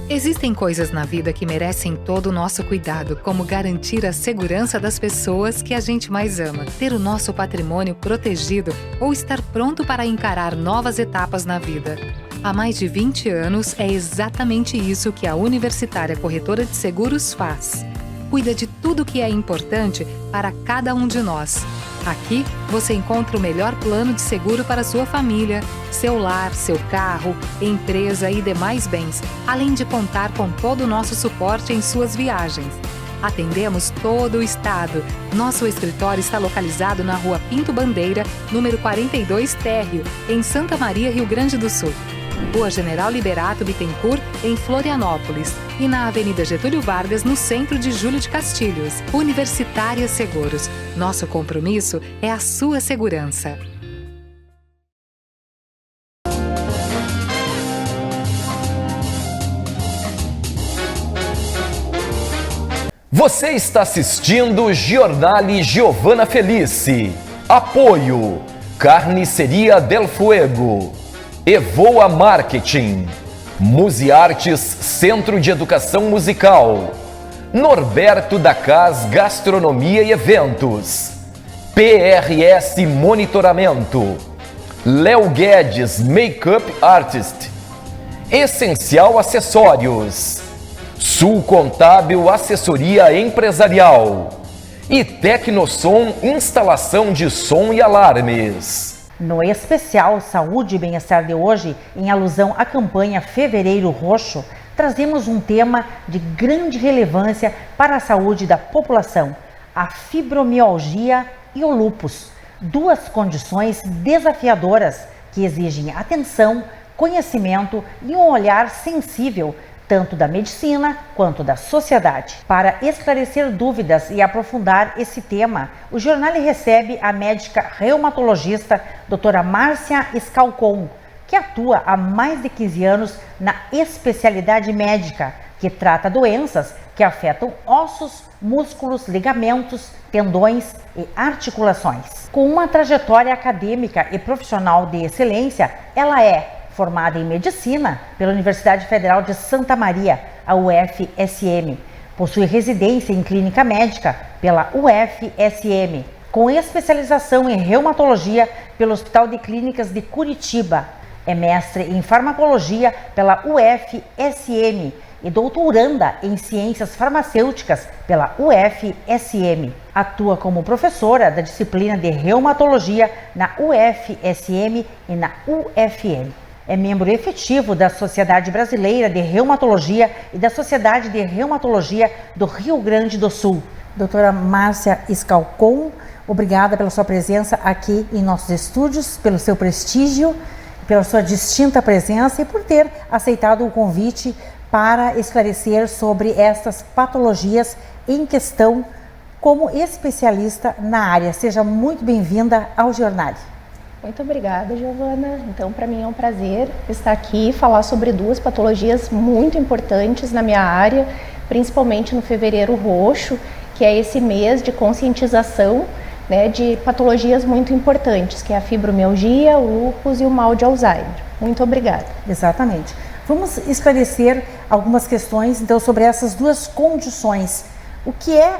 Existem coisas na vida que merecem todo o nosso cuidado, como garantir a segurança das pessoas que a gente mais ama, ter o nosso patrimônio protegido ou estar pronto para encarar novas etapas na vida. Há mais de 20 anos, é exatamente isso que a Universitária Corretora de Seguros faz. Cuida de tudo que é importante para cada um de nós. Aqui, você encontra o melhor plano de seguro para sua família, seu lar, seu carro, empresa e demais bens, além de contar com todo o nosso suporte em suas viagens. Atendemos todo o estado. Nosso escritório está localizado na Rua Pinto Bandeira, número 42 Térreo, em Santa Maria, Rio Grande do Sul. Rua General Liberato Bittencourt, em Florianópolis. E na Avenida Getúlio Vargas, no centro de Júlio de Castilhos. Universitária Seguros. Nosso compromisso é a sua segurança. Você está assistindo Giornale Giovana Felice. Apoio: Carniceria Del Fuego, Evoa Marketing, Museartes Centro de Educação Musical, Norberto da Cas Gastronomia e Eventos, PRS Monitoramento, Léo Guedes Makeup Artist, Essencial Acessórios, Sul Contábil Assessoria Empresarial e Tecnosom Instalação de Som e Alarmes. No especial Saúde e Bem-Estar de hoje, em alusão à campanha Fevereiro Roxo, trazemos um tema de grande relevância para a saúde da população: a fibromialgia e o lúpus, duas condições desafiadoras que exigem atenção, conhecimento e um olhar sensível, tanto da medicina quanto da sociedade. Para esclarecer dúvidas e aprofundar esse tema, o Giornale recebe a médica reumatologista doutora Márcia Scalcon, que atua há mais de 15 anos na especialidade médica, que trata doenças que afetam ossos, músculos, ligamentos, tendões e articulações. Com uma trajetória acadêmica e profissional de excelência, ela é formada em Medicina pela Universidade Federal de Santa Maria, a UFSM. Possui residência em Clínica Médica pela UFSM, com especialização em Reumatologia pelo Hospital de Clínicas de Curitiba. É mestre em Farmacologia pela UFSM e doutoranda em Ciências Farmacêuticas pela UFSM. Atua como professora da disciplina de Reumatologia na UFSM e na UFN. É membro efetivo da Sociedade Brasileira de Reumatologia e da Sociedade de Reumatologia do Rio Grande do Sul. Doutora Márcia Scalcon, obrigada pela sua presença aqui em nossos estúdios, pelo seu prestígio, pela sua distinta presença e por ter aceitado o convite para esclarecer sobre estas patologias em questão como especialista na área. Seja muito bem-vinda ao Giornale. Muito obrigada, Giovana. Então, para mim é um prazer estar aqui e falar sobre duas patologias muito importantes na minha área, principalmente no Fevereiro Roxo, que é esse mês de conscientização, né, de patologias muito importantes, que é a fibromialgia, o lúpus e o mal de Alzheimer. Muito obrigada. Exatamente. Vamos esclarecer algumas questões, então, sobre essas duas condições. O que é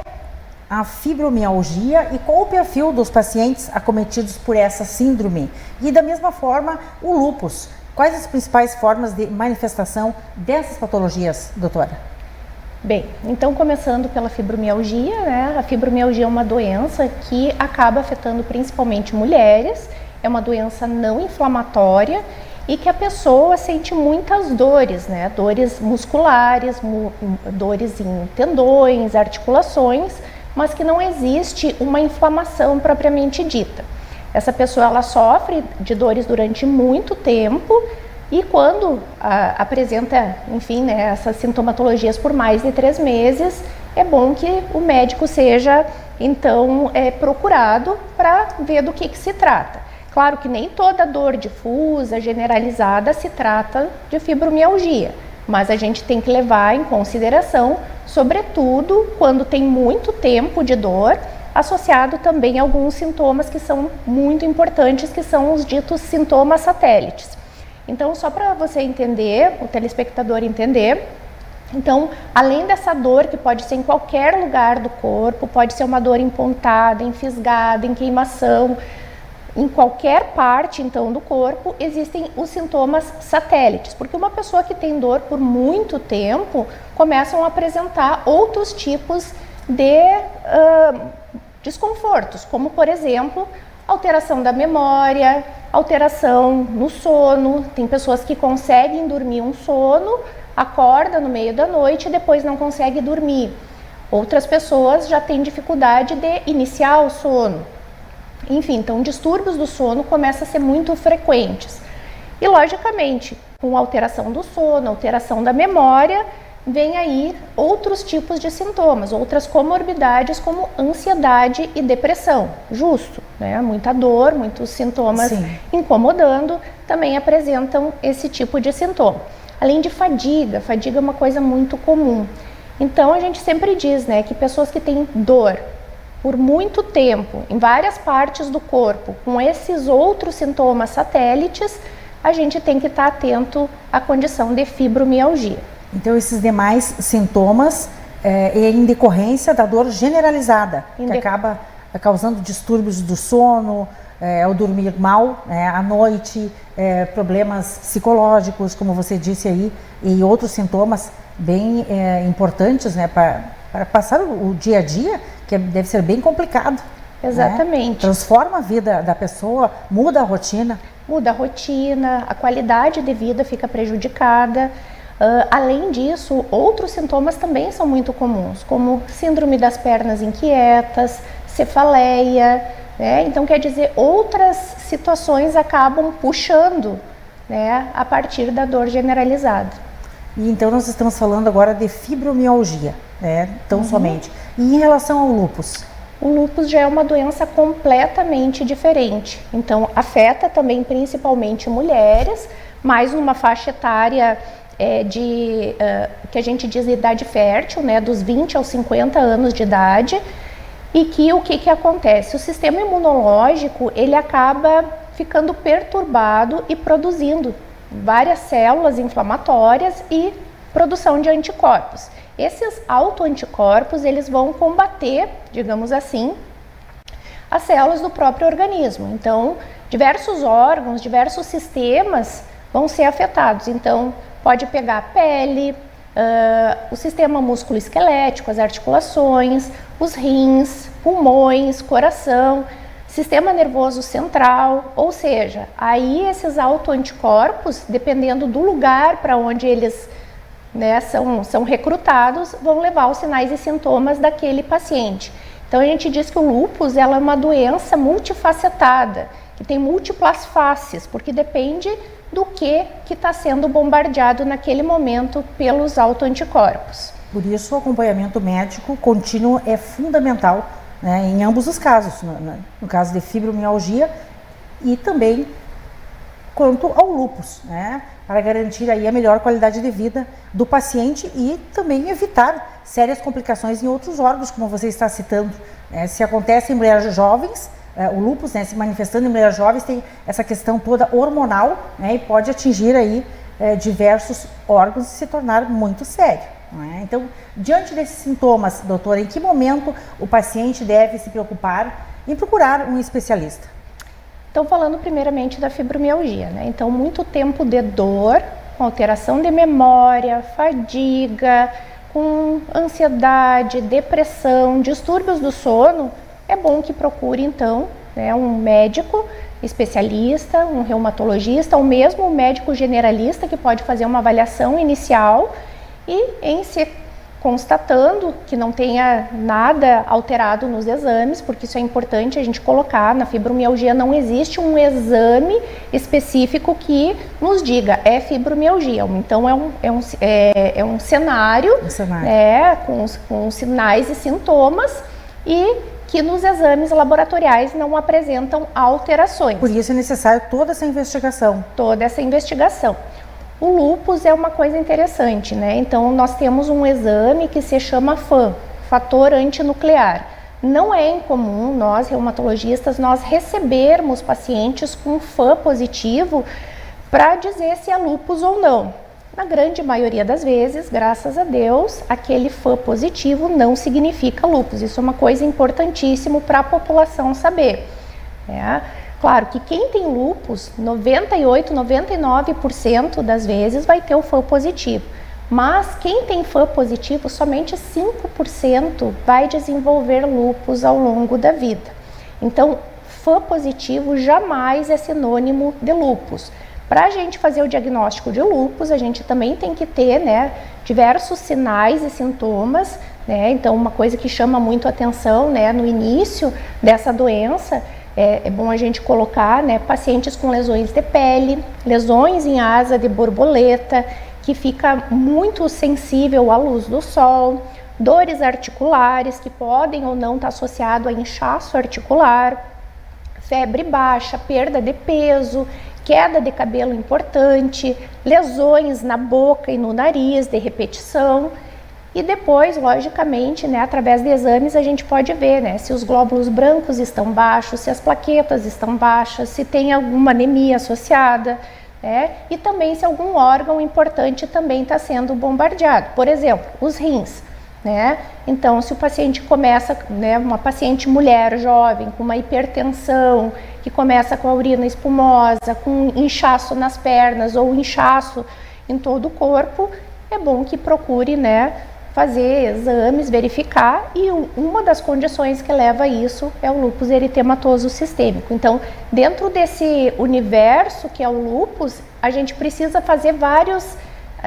a fibromialgia e qual o perfil dos pacientes acometidos por essa síndrome? E da mesma forma, o lúpus. Quais as principais formas de manifestação dessas patologias, doutora? Bem, então começando pela fibromialgia, né? A fibromialgia é uma doença que acaba afetando principalmente mulheres, é uma doença não inflamatória e que a pessoa sente muitas dores, né? Dores musculares, dores em tendões, articulações, mas que não existe uma inflamação propriamente dita. Essa pessoa ela sofre de dores durante muito tempo e quando apresenta, enfim, né, essas sintomatologias por mais de 3 meses, é bom que o médico seja, então, procurado para ver do que se trata. Claro que nem toda dor difusa, generalizada, se trata de fibromialgia, mas a gente tem que levar em consideração, sobretudo quando tem muito tempo de dor, associado também a alguns sintomas que são muito importantes, que são os ditos sintomas satélites. Então, só para você entender, o telespectador entender, então, além dessa dor que pode ser em qualquer lugar do corpo, pode ser uma dor em pontada, em fisgada, em queimação, em qualquer parte, então, do corpo, existem os sintomas satélites, porque uma pessoa que tem dor por muito tempo começam a apresentar outros tipos de desconfortos, como, por exemplo, alteração da memória, alteração no sono. Tem pessoas que conseguem dormir um sono, acorda no meio da noite e depois não consegue dormir. Outras pessoas já têm dificuldade de iniciar o sono. Enfim, então distúrbios do sono começam a ser muito frequentes. E logicamente, com alteração do sono, alteração da memória, vem aí outros tipos de sintomas, outras comorbidades como ansiedade e depressão. Justo, né? Muita dor, muitos sintomas incomodando, também apresentam esse tipo de sintoma. Além de fadiga, fadiga é uma coisa muito comum. Então a gente sempre diz, né, que pessoas que têm dor por muito tempo, em várias partes do corpo, com esses outros sintomas satélites, a gente tem que estar atento à condição de fibromialgia. Então, esses demais sintomas é em decorrência da dor generalizada, que acaba causando distúrbios do sono, ao dormir mal à noite, problemas psicológicos, como você disse aí, e outros sintomas bem importantes, né, para passar o dia a dia, que deve ser bem complicado. Exatamente. Né? Transforma a vida da pessoa, muda a rotina. Muda a rotina, a qualidade de vida fica prejudicada. Além disso, outros sintomas também são muito comuns, como síndrome das pernas inquietas, cefaleia, né? Então, quer dizer, outras situações acabam puxando, né, a partir da dor generalizada. E então nós estamos falando agora de fibromialgia, né, tão somente. E em relação ao lúpus? O lúpus já é uma doença completamente diferente. Então, afeta também principalmente mulheres, mais numa faixa etária que a gente diz idade fértil, né, dos 20 aos 50 anos de idade, e que o que acontece? O sistema imunológico, ele acaba ficando perturbado e produzindo várias células inflamatórias e produção de anticorpos. Esses autoanticorpos, eles vão combater, digamos assim, as células do próprio organismo. Então, diversos órgãos, diversos sistemas vão ser afetados. Então, pode pegar a pele, o sistema músculo-esquelético, as articulações, os rins, pulmões, coração, sistema nervoso central, ou seja, aí esses autoanticorpos, dependendo do lugar para onde eles, né, são recrutados, vão levar os sinais e sintomas daquele paciente. Então a gente diz que o lúpus ela é uma doença multifacetada, que tem múltiplas faces, porque depende do que está sendo bombardeado naquele momento pelos autoanticorpos. Por isso o acompanhamento médico contínuo é fundamental, né, em ambos os casos, no caso de fibromialgia e também quanto ao lúpus, né, para garantir aí a melhor qualidade de vida do paciente e também evitar sérias complicações em outros órgãos, como você está citando. Se acontece em mulheres jovens, o lúpus, né, se manifestando em mulheres jovens, tem essa questão toda hormonal, né, e pode atingir aí diversos órgãos e se tornar muito sério. Né? Então, diante desses sintomas, doutora, em que momento o paciente deve se preocupar em procurar um especialista? Então, falando primeiramente da fibromialgia, né? Então, muito tempo de dor, com alteração de memória, fadiga, com ansiedade, depressão, distúrbios do sono, é bom que procure, então, né, um médico especialista, um reumatologista, ou mesmo um médico generalista que pode fazer uma avaliação inicial e, em se constatando que não tenha nada alterado nos exames, porque isso é importante a gente colocar, na fibromialgia não existe um exame específico que nos diga é fibromialgia, então é um cenário, com sinais e sintomas e que nos exames laboratoriais não apresentam alterações. Por isso é necessário toda essa investigação. Toda essa investigação. O lúpus é uma coisa interessante, né? Então, nós temos um exame que se chama FAN, fator antinuclear. Não é incomum nós, reumatologistas, nós recebermos pacientes com FAN positivo para dizer se é lúpus ou não. Na grande maioria das vezes, graças a Deus, aquele FAN positivo não significa lúpus. Isso é uma coisa importantíssima para a população saber. Claro que quem tem lúpus, 98, 99% das vezes vai ter o FAN positivo. Mas quem tem FAN positivo, somente 5% vai desenvolver lúpus ao longo da vida. Então, FAN positivo jamais é sinônimo de lúpus. Para a gente fazer o diagnóstico de lúpus, a gente também tem que ter, né, diversos sinais e sintomas, né? Então, uma coisa que chama muito atenção, né, no início dessa doença, é bom a gente colocar, né, pacientes com lesões de pele, lesões em asa de borboleta, que fica muito sensível à luz do sol, dores articulares que podem ou não estar associado a inchaço articular, febre baixa, perda de peso, queda de cabelo importante, lesões na boca e no nariz de repetição. E depois, logicamente, né, através de exames a gente pode ver, né, se os glóbulos brancos estão baixos, se as plaquetas estão baixas, se tem alguma anemia associada, né, e também se algum órgão importante também está sendo bombardeado. Por exemplo, os rins, né? Então, se o paciente começa, né, uma paciente mulher jovem com uma hipertensão, que começa com a urina espumosa, com inchaço nas pernas ou inchaço em todo o corpo, é bom que procure, né, fazer exames, verificar, e uma das condições que leva a isso é o lúpus eritematoso sistêmico. Então, dentro desse universo que é o lúpus, a gente precisa fazer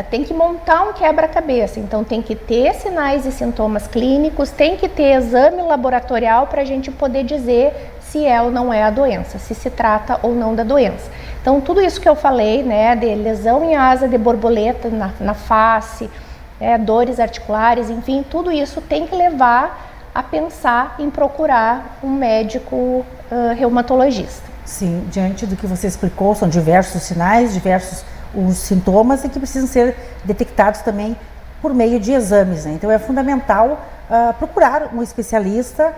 tem que montar um quebra-cabeça. Então, tem que ter sinais e sintomas clínicos, tem que ter exame laboratorial para a gente poder dizer se é ou não é a doença, se se trata ou não da doença. Então, tudo isso que eu falei, né, de lesão em asa de borboleta na face, dores articulares, enfim, tudo isso tem que levar a pensar em procurar um médico reumatologista. Sim, diante do que você explicou, são diversos sinais, diversos os sintomas e que precisam ser detectados também por meio de exames, né? Então é fundamental procurar um especialista,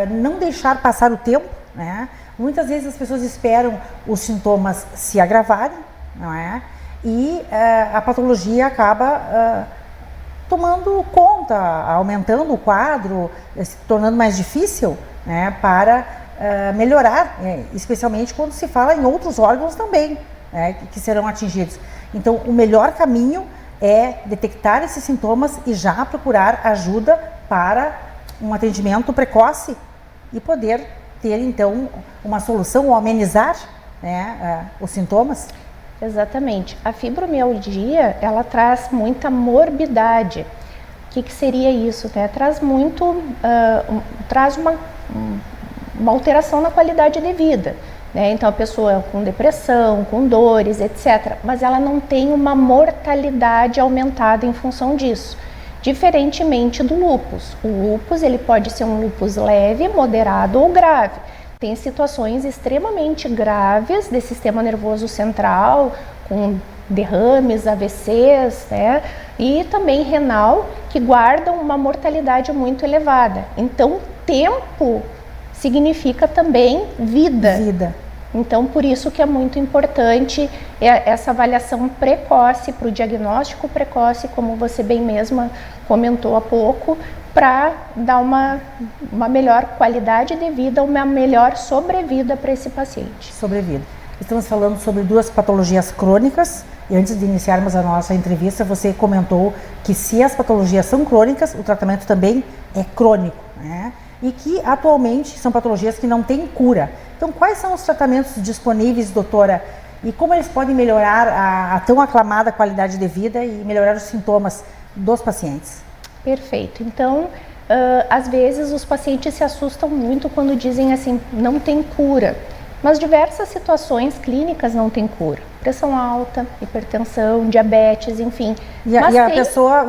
não deixar passar o tempo, né? Muitas vezes as pessoas esperam os sintomas se agravarem, não é? E a patologia acaba tomando conta, aumentando o quadro, se tornando mais difícil, né, para melhorar, especialmente quando se fala em outros órgãos também, né, que serão atingidos. Então, o melhor caminho é detectar esses sintomas e já procurar ajuda para um atendimento precoce e poder ter, então, uma solução ou amenizar, né, os sintomas. Exatamente. A fibromialgia, ela traz muita morbidade. O que seria isso, né? Traz uma alteração na qualidade de vida, né? Então, a pessoa com depressão, com dores, etc. Mas ela não tem uma mortalidade aumentada em função disso. Diferentemente do lúpus. O lúpus, ele pode ser um lúpus leve, moderado ou grave. Tem situações extremamente graves de sistema nervoso central, com derrames, AVCs, né? E também renal, que guardam uma mortalidade muito elevada. Então, tempo significa também vida. Então, por isso que é muito importante essa avaliação precoce, para o diagnóstico precoce, como você bem mesma comentou há pouco, para dar uma melhor qualidade de vida, uma melhor sobrevida para esse paciente. Sobrevida. Estamos falando sobre duas patologias crônicas e antes de iniciarmos a nossa entrevista, você comentou que se as patologias são crônicas, o tratamento também é crônico, né? E que atualmente são patologias que não têm cura. Então, quais são os tratamentos disponíveis, doutora? E como eles podem melhorar a tão aclamada qualidade de vida e melhorar os sintomas dos pacientes? Perfeito. Então, às vezes os pacientes se assustam muito quando dizem assim, não tem cura. Mas diversas situações clínicas não têm cura. Pressão alta, hipertensão, diabetes, enfim. E a pessoa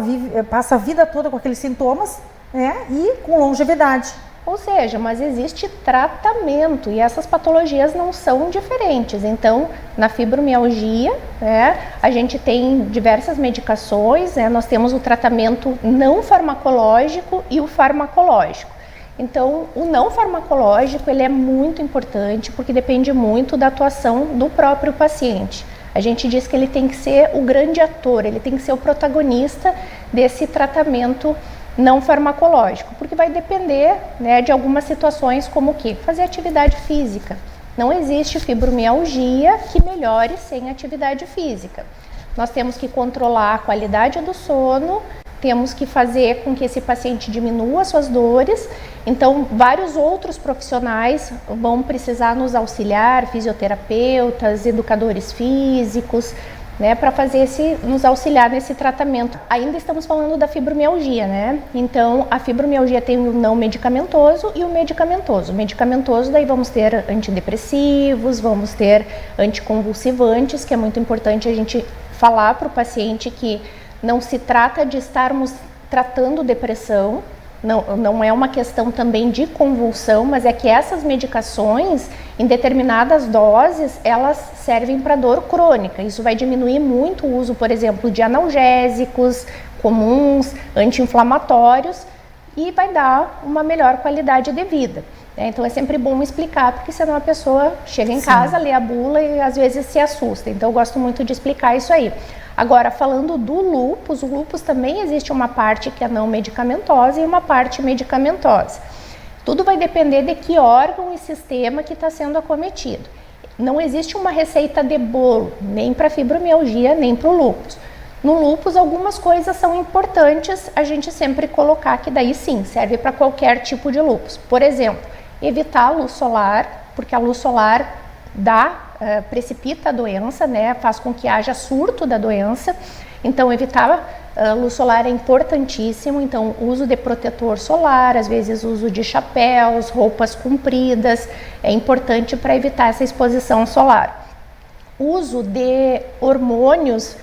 passa a vida toda com aqueles sintomas, né, e com longevidade. Ou seja, mas existe tratamento e essas patologias não são diferentes. Então, na fibromialgia, né, a gente tem diversas medicações, né, nós temos o tratamento não farmacológico e o farmacológico. Então, o não farmacológico, ele é muito importante porque depende muito da atuação do próprio paciente. A gente diz que ele tem que ser o grande ator, ele tem que ser o protagonista desse tratamento não farmacológico, porque vai depender, né, de algumas situações como o quê? Fazer atividade física. Não existe fibromialgia que melhore sem atividade física. Nós temos que controlar a qualidade do sono, temos que fazer com que esse paciente diminua suas dores. Então, vários outros profissionais vão precisar nos auxiliar, fisioterapeutas, educadores físicos, né, para nos auxiliar nesse tratamento. Ainda estamos falando da fibromialgia, né? Então, a fibromialgia tem o não medicamentoso e o medicamentoso. O medicamentoso, daí vamos ter antidepressivos, vamos ter anticonvulsivantes, que é muito importante a gente falar para o paciente que não se trata de estarmos tratando depressão, não é uma questão também de convulsão, mas é que essas medicações, em determinadas doses, elas servem para dor crônica. Isso vai diminuir muito o uso, por exemplo, de analgésicos comuns, anti-inflamatórios, e vai dar uma melhor qualidade de vida. Então é sempre bom explicar, porque senão a pessoa chega em casa, lê a bula e às vezes se assusta. Então eu gosto muito de explicar isso aí. Agora, falando do lúpus, o lúpus também existe uma parte que é não medicamentosa e uma parte medicamentosa. Tudo vai depender de que órgão e sistema que está sendo acometido. Não existe uma receita de bolo, nem para fibromialgia, nem para o lúpus. No lúpus, algumas coisas são importantes a gente sempre colocar, que daí sim, serve para qualquer tipo de lúpus. Por exemplo, evitar a luz solar, porque a luz solar precipita a doença, né? Faz com que haja surto da doença. Então, evitar a luz solar é importantíssimo. Então, uso de protetor solar, às vezes uso de chapéus, roupas compridas, é importante para evitar essa exposição solar. Uso de hormônios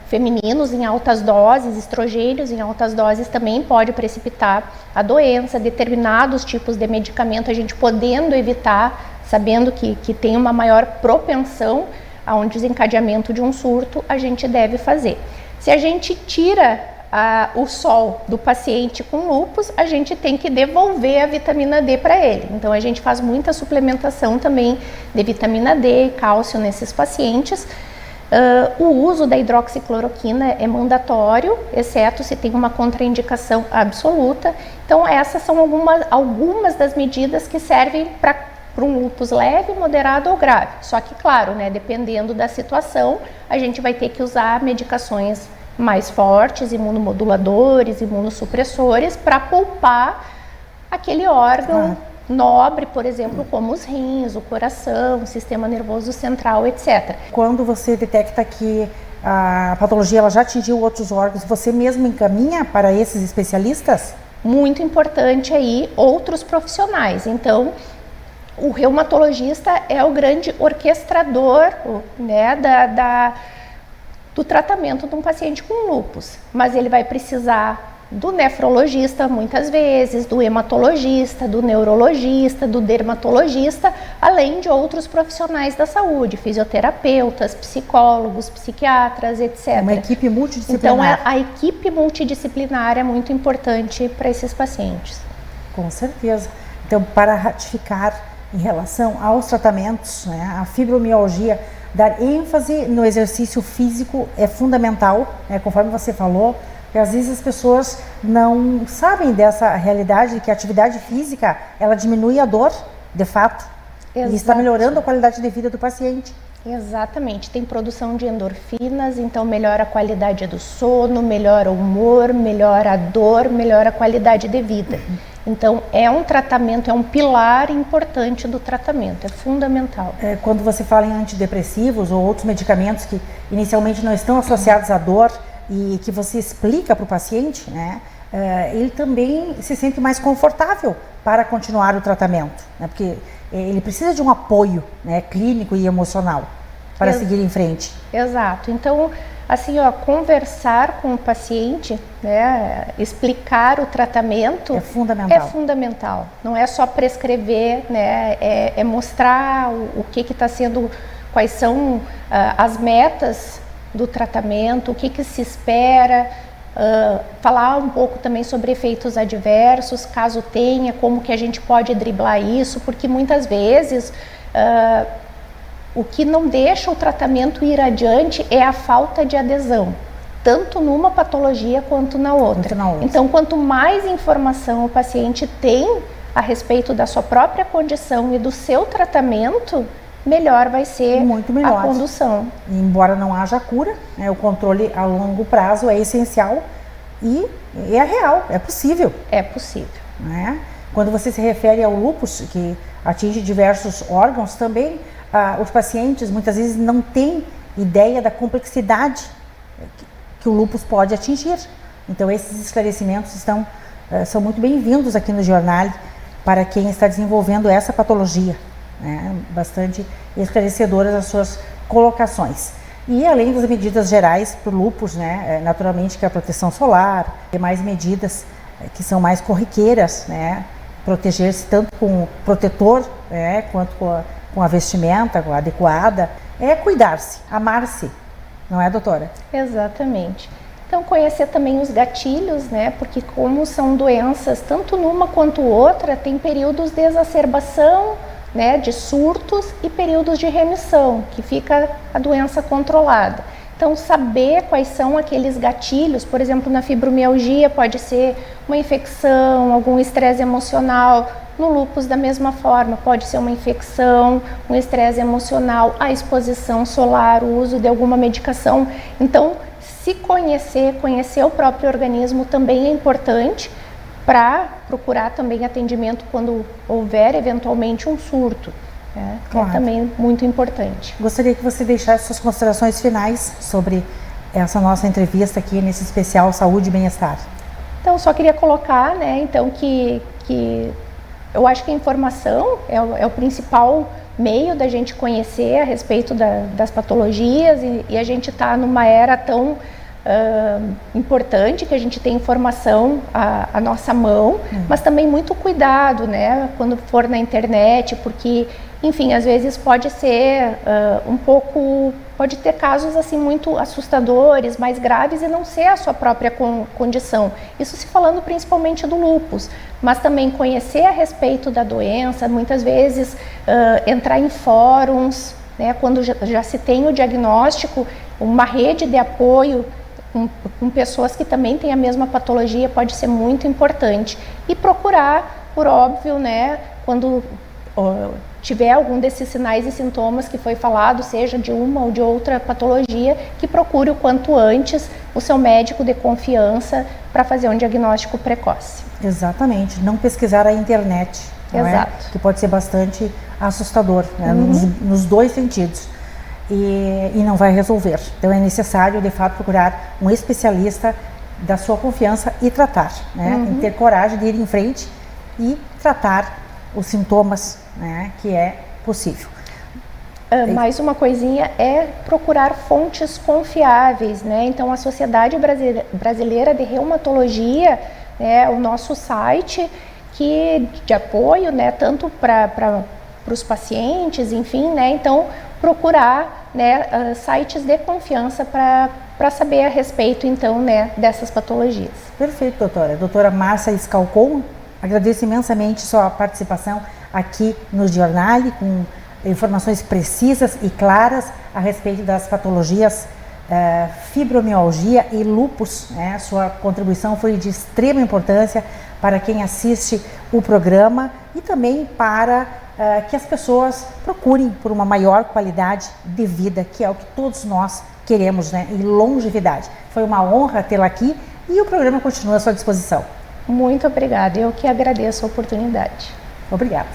femininos em altas doses, estrogênios em altas doses também pode precipitar a doença. Determinados tipos de medicamento a gente podendo evitar, sabendo que tem uma maior propensão a um desencadeamento de um surto, a gente deve fazer. Se a gente tira o sol do paciente com lúpus, a gente tem que devolver a vitamina D para ele. Então a gente faz muita suplementação também de vitamina D e cálcio nesses pacientes. O uso da hidroxicloroquina é mandatório, exceto se tem uma contraindicação absoluta. Então essas são algumas das medidas que servem para um lúpus leve, moderado ou grave. Só que, claro, né, dependendo da situação, a gente vai ter que usar medicações mais fortes, imunomoduladores, imunossupressores, para poupar aquele órgão nobre, por exemplo, como os rins, o coração, o sistema nervoso central, etc. Quando você detecta que a patologia ela já atingiu outros órgãos, você mesmo encaminha para esses especialistas? Muito importante aí outros profissionais. Então, o reumatologista é o grande orquestrador, né, do tratamento de um paciente com lúpus, mas ele vai precisar do nefrologista muitas vezes, do hematologista, do neurologista, do dermatologista, além de outros profissionais da saúde, fisioterapeutas, psicólogos, psiquiatras, etc. É uma equipe multidisciplinar. Então a equipe multidisciplinar é muito importante para esses pacientes. Com certeza. Então, para ratificar em relação aos tratamentos, né, a fibromialgia, dar ênfase no exercício físico é fundamental, né, conforme você falou, porque às vezes as pessoas não sabem dessa realidade, que a atividade física, ela diminui a dor, de fato, e está melhorando a qualidade de vida do paciente. Exatamente, tem produção de endorfinas, então melhora a qualidade do sono, melhora o humor, melhora a dor, melhora a qualidade de vida. Então é um tratamento, é um pilar importante do tratamento, é fundamental. Quando você fala em antidepressivos ou outros medicamentos que inicialmente não estão associados à dor, e que você explica para o paciente, né, ele também se sente mais confortável para continuar o tratamento, né, porque ele precisa de um apoio, né, clínico e emocional para seguir em frente. Exato. Então, assim, conversar com o paciente, né, explicar o tratamento é fundamental. É fundamental. Não é só prescrever, né, é mostrar o que está sendo, quais são as metas do tratamento, o que se espera, falar um pouco também sobre efeitos adversos, caso tenha, como que a gente pode driblar isso, porque muitas vezes o que não deixa o tratamento ir adiante é a falta de adesão, tanto numa patologia quanto na outra. Então, quanto mais informação o paciente tem a respeito da sua própria condição e do seu tratamento, melhor vai ser a condução. Embora não haja cura, né, o controle a longo prazo é essencial e é real, é possível. É possível. Né? Quando você se refere ao lúpus, que atinge diversos órgãos também, os pacientes muitas vezes não têm ideia da complexidade que o lúpus pode atingir. Então, esses esclarecimentos são muito bem-vindos aqui no Jornal para quem está desenvolvendo essa patologia, né? Bastante esclarecedoras as suas colocações. E além das medidas gerais para o lúpus, né? Naturalmente que a proteção solar, e mais medidas que são mais corriqueiras, né? Proteger-se tanto com protetor, né? Quanto com a vestimenta adequada, cuidar-se, amar-se, não é, doutora? Exatamente. Então, conhecer também os gatilhos, né? Porque como são doenças, tanto numa quanto outra, tem períodos de exacerbação, né? De surtos e períodos de remissão, que fica a doença controlada. Então, saber quais são aqueles gatilhos, por exemplo, na fibromialgia pode ser uma infecção, algum estresse emocional. No lúpus, da mesma forma, pode ser uma infecção, um estresse emocional, a exposição solar, o uso de alguma medicação. Então, se conhecer o próprio organismo também é importante para procurar também atendimento quando houver eventualmente um surto. Claro. É também muito importante. Gostaria que você deixasse suas considerações finais sobre essa nossa entrevista aqui nesse especial Saúde e Bem-Estar. Então, só queria colocar, né, então que eu acho que a informação é o principal meio da gente conhecer a respeito das patologias e a gente está numa era tão importante que a gente tem informação à nossa mão, mas também muito cuidado, né, quando for na internet, porque, enfim, às vezes pode ser pode ter casos assim muito assustadores, mais graves e não ser a sua própria condição. Isso se falando principalmente do lúpus, mas também conhecer a respeito da doença, muitas vezes entrar em fóruns, né, quando já se tem o diagnóstico, uma rede de apoio com pessoas que também têm a mesma patologia pode ser muito importante. E procurar, por óbvio, né, quando tiver algum desses sinais e sintomas que foi falado, seja de uma ou de outra patologia, que procure o quanto antes o seu médico de confiança para fazer um diagnóstico precoce. Exatamente, não pesquisar a internet, não Exato. é? Que pode ser bastante assustador, né? Nos dois sentidos. E não vai resolver. Então é necessário, de fato, procurar um especialista da sua confiança e tratar, né? E ter coragem de ir em frente e tratar os sintomas, né? Que é possível. Mais uma coisinha é procurar fontes confiáveis, né? Então a Sociedade Brasileira de Reumatologia, né, o nosso site de apoio, né, tanto para os pacientes, enfim, né? Então procurar, né, sites de confiança para saber a respeito, então, né, dessas patologias. Perfeito, doutora. Doutora Márcia Scalcon, agradeço imensamente sua participação aqui no Jornal, com informações precisas e claras a respeito das patologias fibromialgia e lúpus, né? Sua contribuição foi de extrema importância para quem assiste o programa e também para que as pessoas procurem por uma maior qualidade de vida, que é o que todos nós queremos, né? E longevidade. Foi uma honra tê-la aqui e o programa continua à sua disposição. Muito obrigada, eu que agradeço a oportunidade. Obrigada.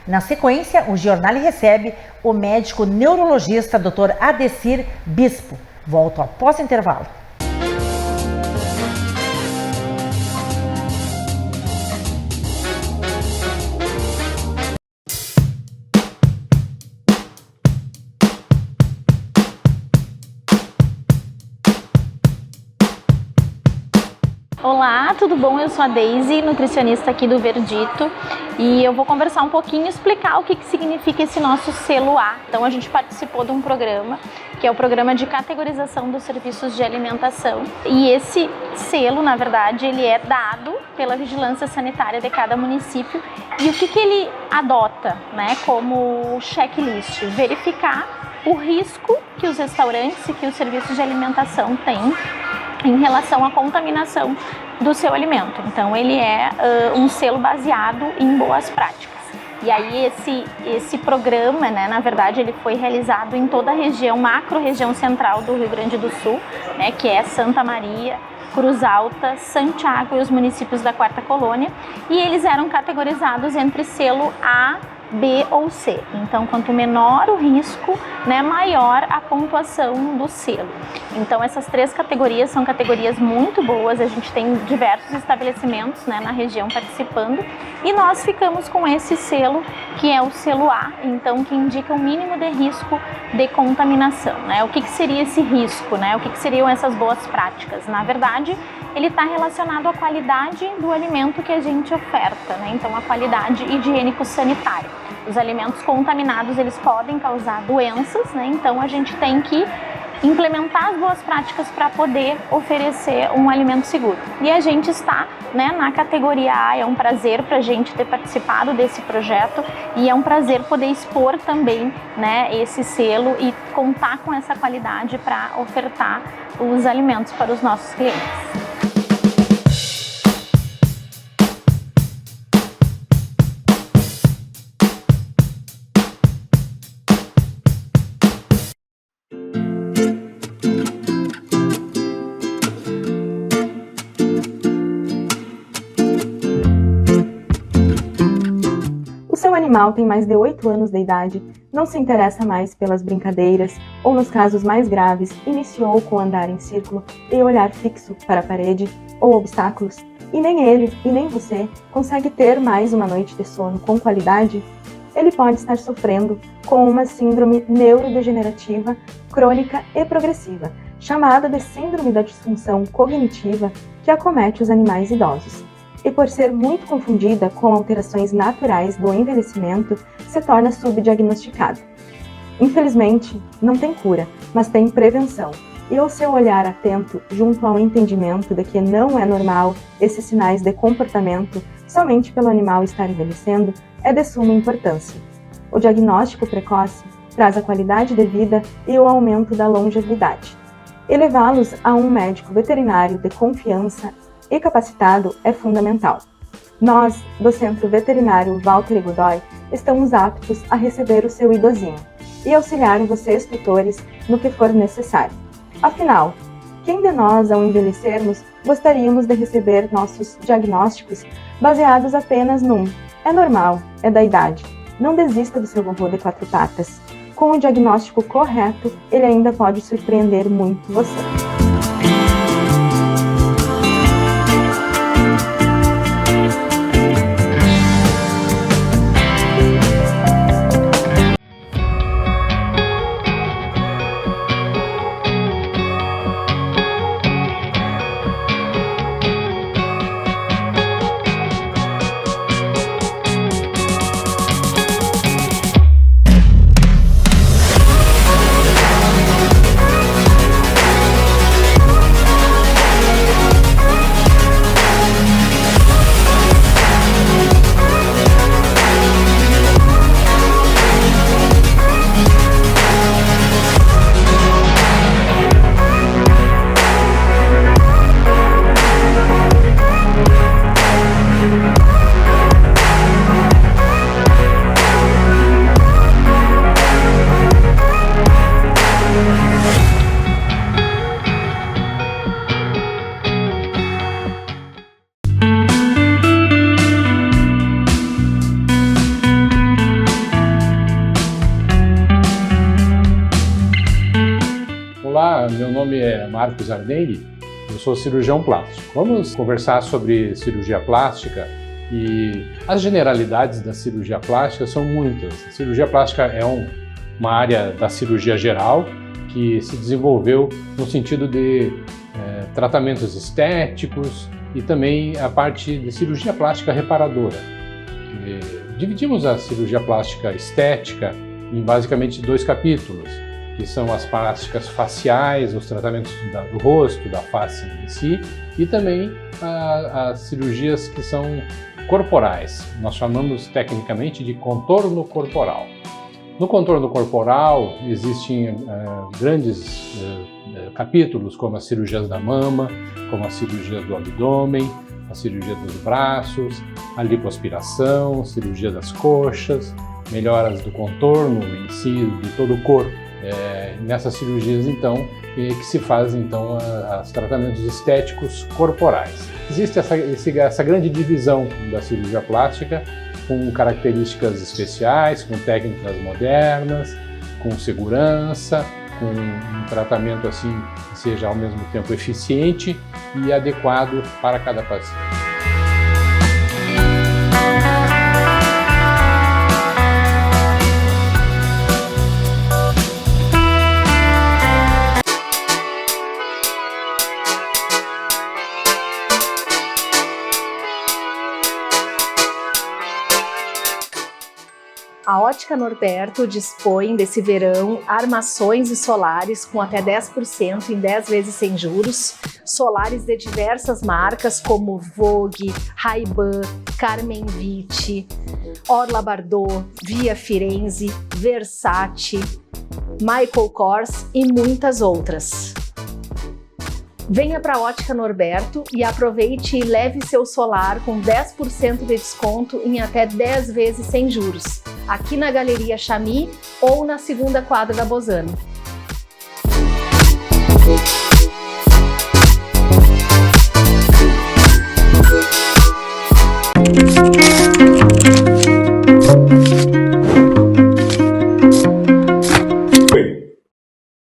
Na sequência, o Jornal recebe o médico neurologista Dr. Adecir Bispo. Volto após o intervalo. Olá, tudo bom? Eu sou a Deise, nutricionista aqui do Verdito, e eu vou conversar um pouquinho, explicar o que significa esse nosso selo A. Então a gente participou de um programa, que é o programa de categorização dos serviços de alimentação, e esse selo, na verdade, ele é dado pela vigilância sanitária de cada município. E o que ele adota, né, como checklist? Verificar o risco que os restaurantes e que os serviços de alimentação têm em relação à contaminação do seu alimento. Então ele é um selo baseado em boas práticas. E aí esse programa, né, na verdade, ele foi realizado em toda a região, macro-região central do Rio Grande do Sul, né, que é Santa Maria, Cruz Alta, Santiago e os municípios da Quarta Colônia. E eles eram categorizados entre selo A, B ou C. Então, quanto menor o risco, né, maior a pontuação do selo. Então, essas 3 categorias são categorias muito boas, a gente tem diversos estabelecimentos, né, na região participando, e nós ficamos com esse selo, que é o selo A, então, que indica o mínimo de risco de contaminação, né? O que seria esse risco, né? O que seriam essas boas práticas? Na verdade, ele está relacionado à qualidade do alimento que a gente oferta, né? Então, a qualidade higiênico-sanitária. Os alimentos contaminados, eles podem causar doenças, né? Então, a gente tem que implementar as boas práticas para poder oferecer um alimento seguro. E a gente está, né, na categoria A, é um prazer para a gente ter participado desse projeto e é um prazer poder expor também, né, esse selo e contar com essa qualidade para ofertar os alimentos para os nossos clientes. O animal tem mais de 8 anos de idade, não se interessa mais pelas brincadeiras ou, nos casos mais graves, iniciou com andar em círculo e olhar fixo para a parede ou obstáculos, e nem ele e nem você consegue ter mais uma noite de sono com qualidade, ele pode estar sofrendo com uma síndrome neurodegenerativa crônica e progressiva, chamada de síndrome da disfunção cognitiva, que acomete os animais idosos. E por ser muito confundida com alterações naturais do envelhecimento, se torna subdiagnosticada. Infelizmente, não tem cura, mas tem prevenção. E o seu olhar atento, junto ao entendimento de que não é normal esses sinais de comportamento somente pelo animal estar envelhecendo, é de suma importância. O diagnóstico precoce traz a qualidade de vida e o aumento da longevidade. E levá-los a um médico veterinário de confiança e capacitado é fundamental. Nós, do Centro Veterinário Walter Godoy, estamos aptos a receber o seu idosinho e auxiliar vocês, tutores, no que for necessário. Afinal, quem de nós, ao envelhecermos, gostaríamos de receber nossos diagnósticos baseados apenas num "é normal, é da idade"? Não desista do seu vovô de 4 patas. Com o diagnóstico correto, ele ainda pode surpreender muito você. Olá, meu nome é Marcos Arneri, eu sou cirurgião plástico. Vamos conversar sobre cirurgia plástica e as generalidades da cirurgia plástica são muitas. A cirurgia plástica é uma área da cirurgia geral que se desenvolveu no sentido de tratamentos estéticos e também a parte de cirurgia plástica reparadora. Dividimos a cirurgia plástica estética em basicamente 2 capítulos, que são as plásticas faciais, os tratamentos do rosto, da face em si, e também as cirurgias que são corporais. Nós chamamos tecnicamente de contorno corporal. No contorno corporal existem grandes capítulos, como as cirurgias da mama, como as cirurgias do abdômen, a cirurgia dos braços, a lipoaspiração, cirurgia das coxas, melhoras do contorno em si, de todo o corpo. Nessas cirurgias, então, que se fazem então os tratamentos estéticos corporais. Existe essa grande divisão da cirurgia plástica com características especiais, com técnicas modernas, com segurança, com um tratamento assim que seja ao mesmo tempo eficiente e adequado para cada paciente. A Ótica Norberto dispõe desse verão armações e solares com até 10% em 10 vezes sem juros, solares de diversas marcas como Vogue, Ray-Ban, Carmen Vitti, Orla Bardot, Via Firenze, Versace, Michael Kors e muitas outras. Venha para a Ótica Norberto e aproveite e leve seu solar com 10% de desconto em até 10 vezes sem juros, aqui na Galeria Chamy ou na segunda quadra da Bozano.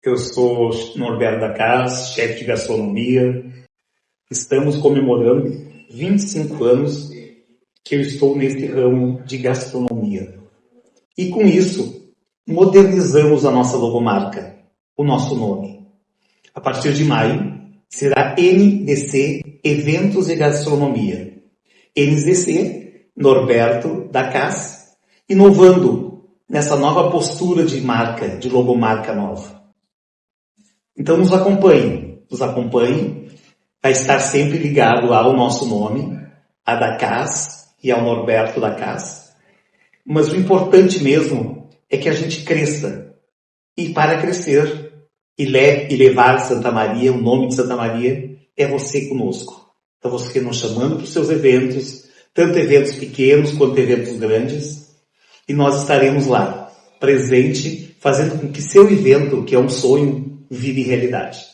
Eu sou Norberto da Casa, chefe de gastronomia. Estamos comemorando 25 anos que eu estou neste ramo de gastronomia. E com isso, modernizamos a nossa logomarca, o nosso nome. A partir de maio, será NDC Eventos e Gastronomia. NDC Norberto da Casa, inovando nessa nova postura de marca, de logomarca nova. Então nos acompanhe, vai estar sempre ligado ao nosso nome, a da Casa e ao Norberto da Casa. Mas o importante mesmo é que a gente cresça. E para crescer e levar Santa Maria, o nome de Santa Maria, é você conosco. Então você nos chamando para os seus eventos, tanto eventos pequenos quanto eventos grandes, e nós estaremos lá, presente, fazendo com que seu evento, que é um sonho, vire realidade.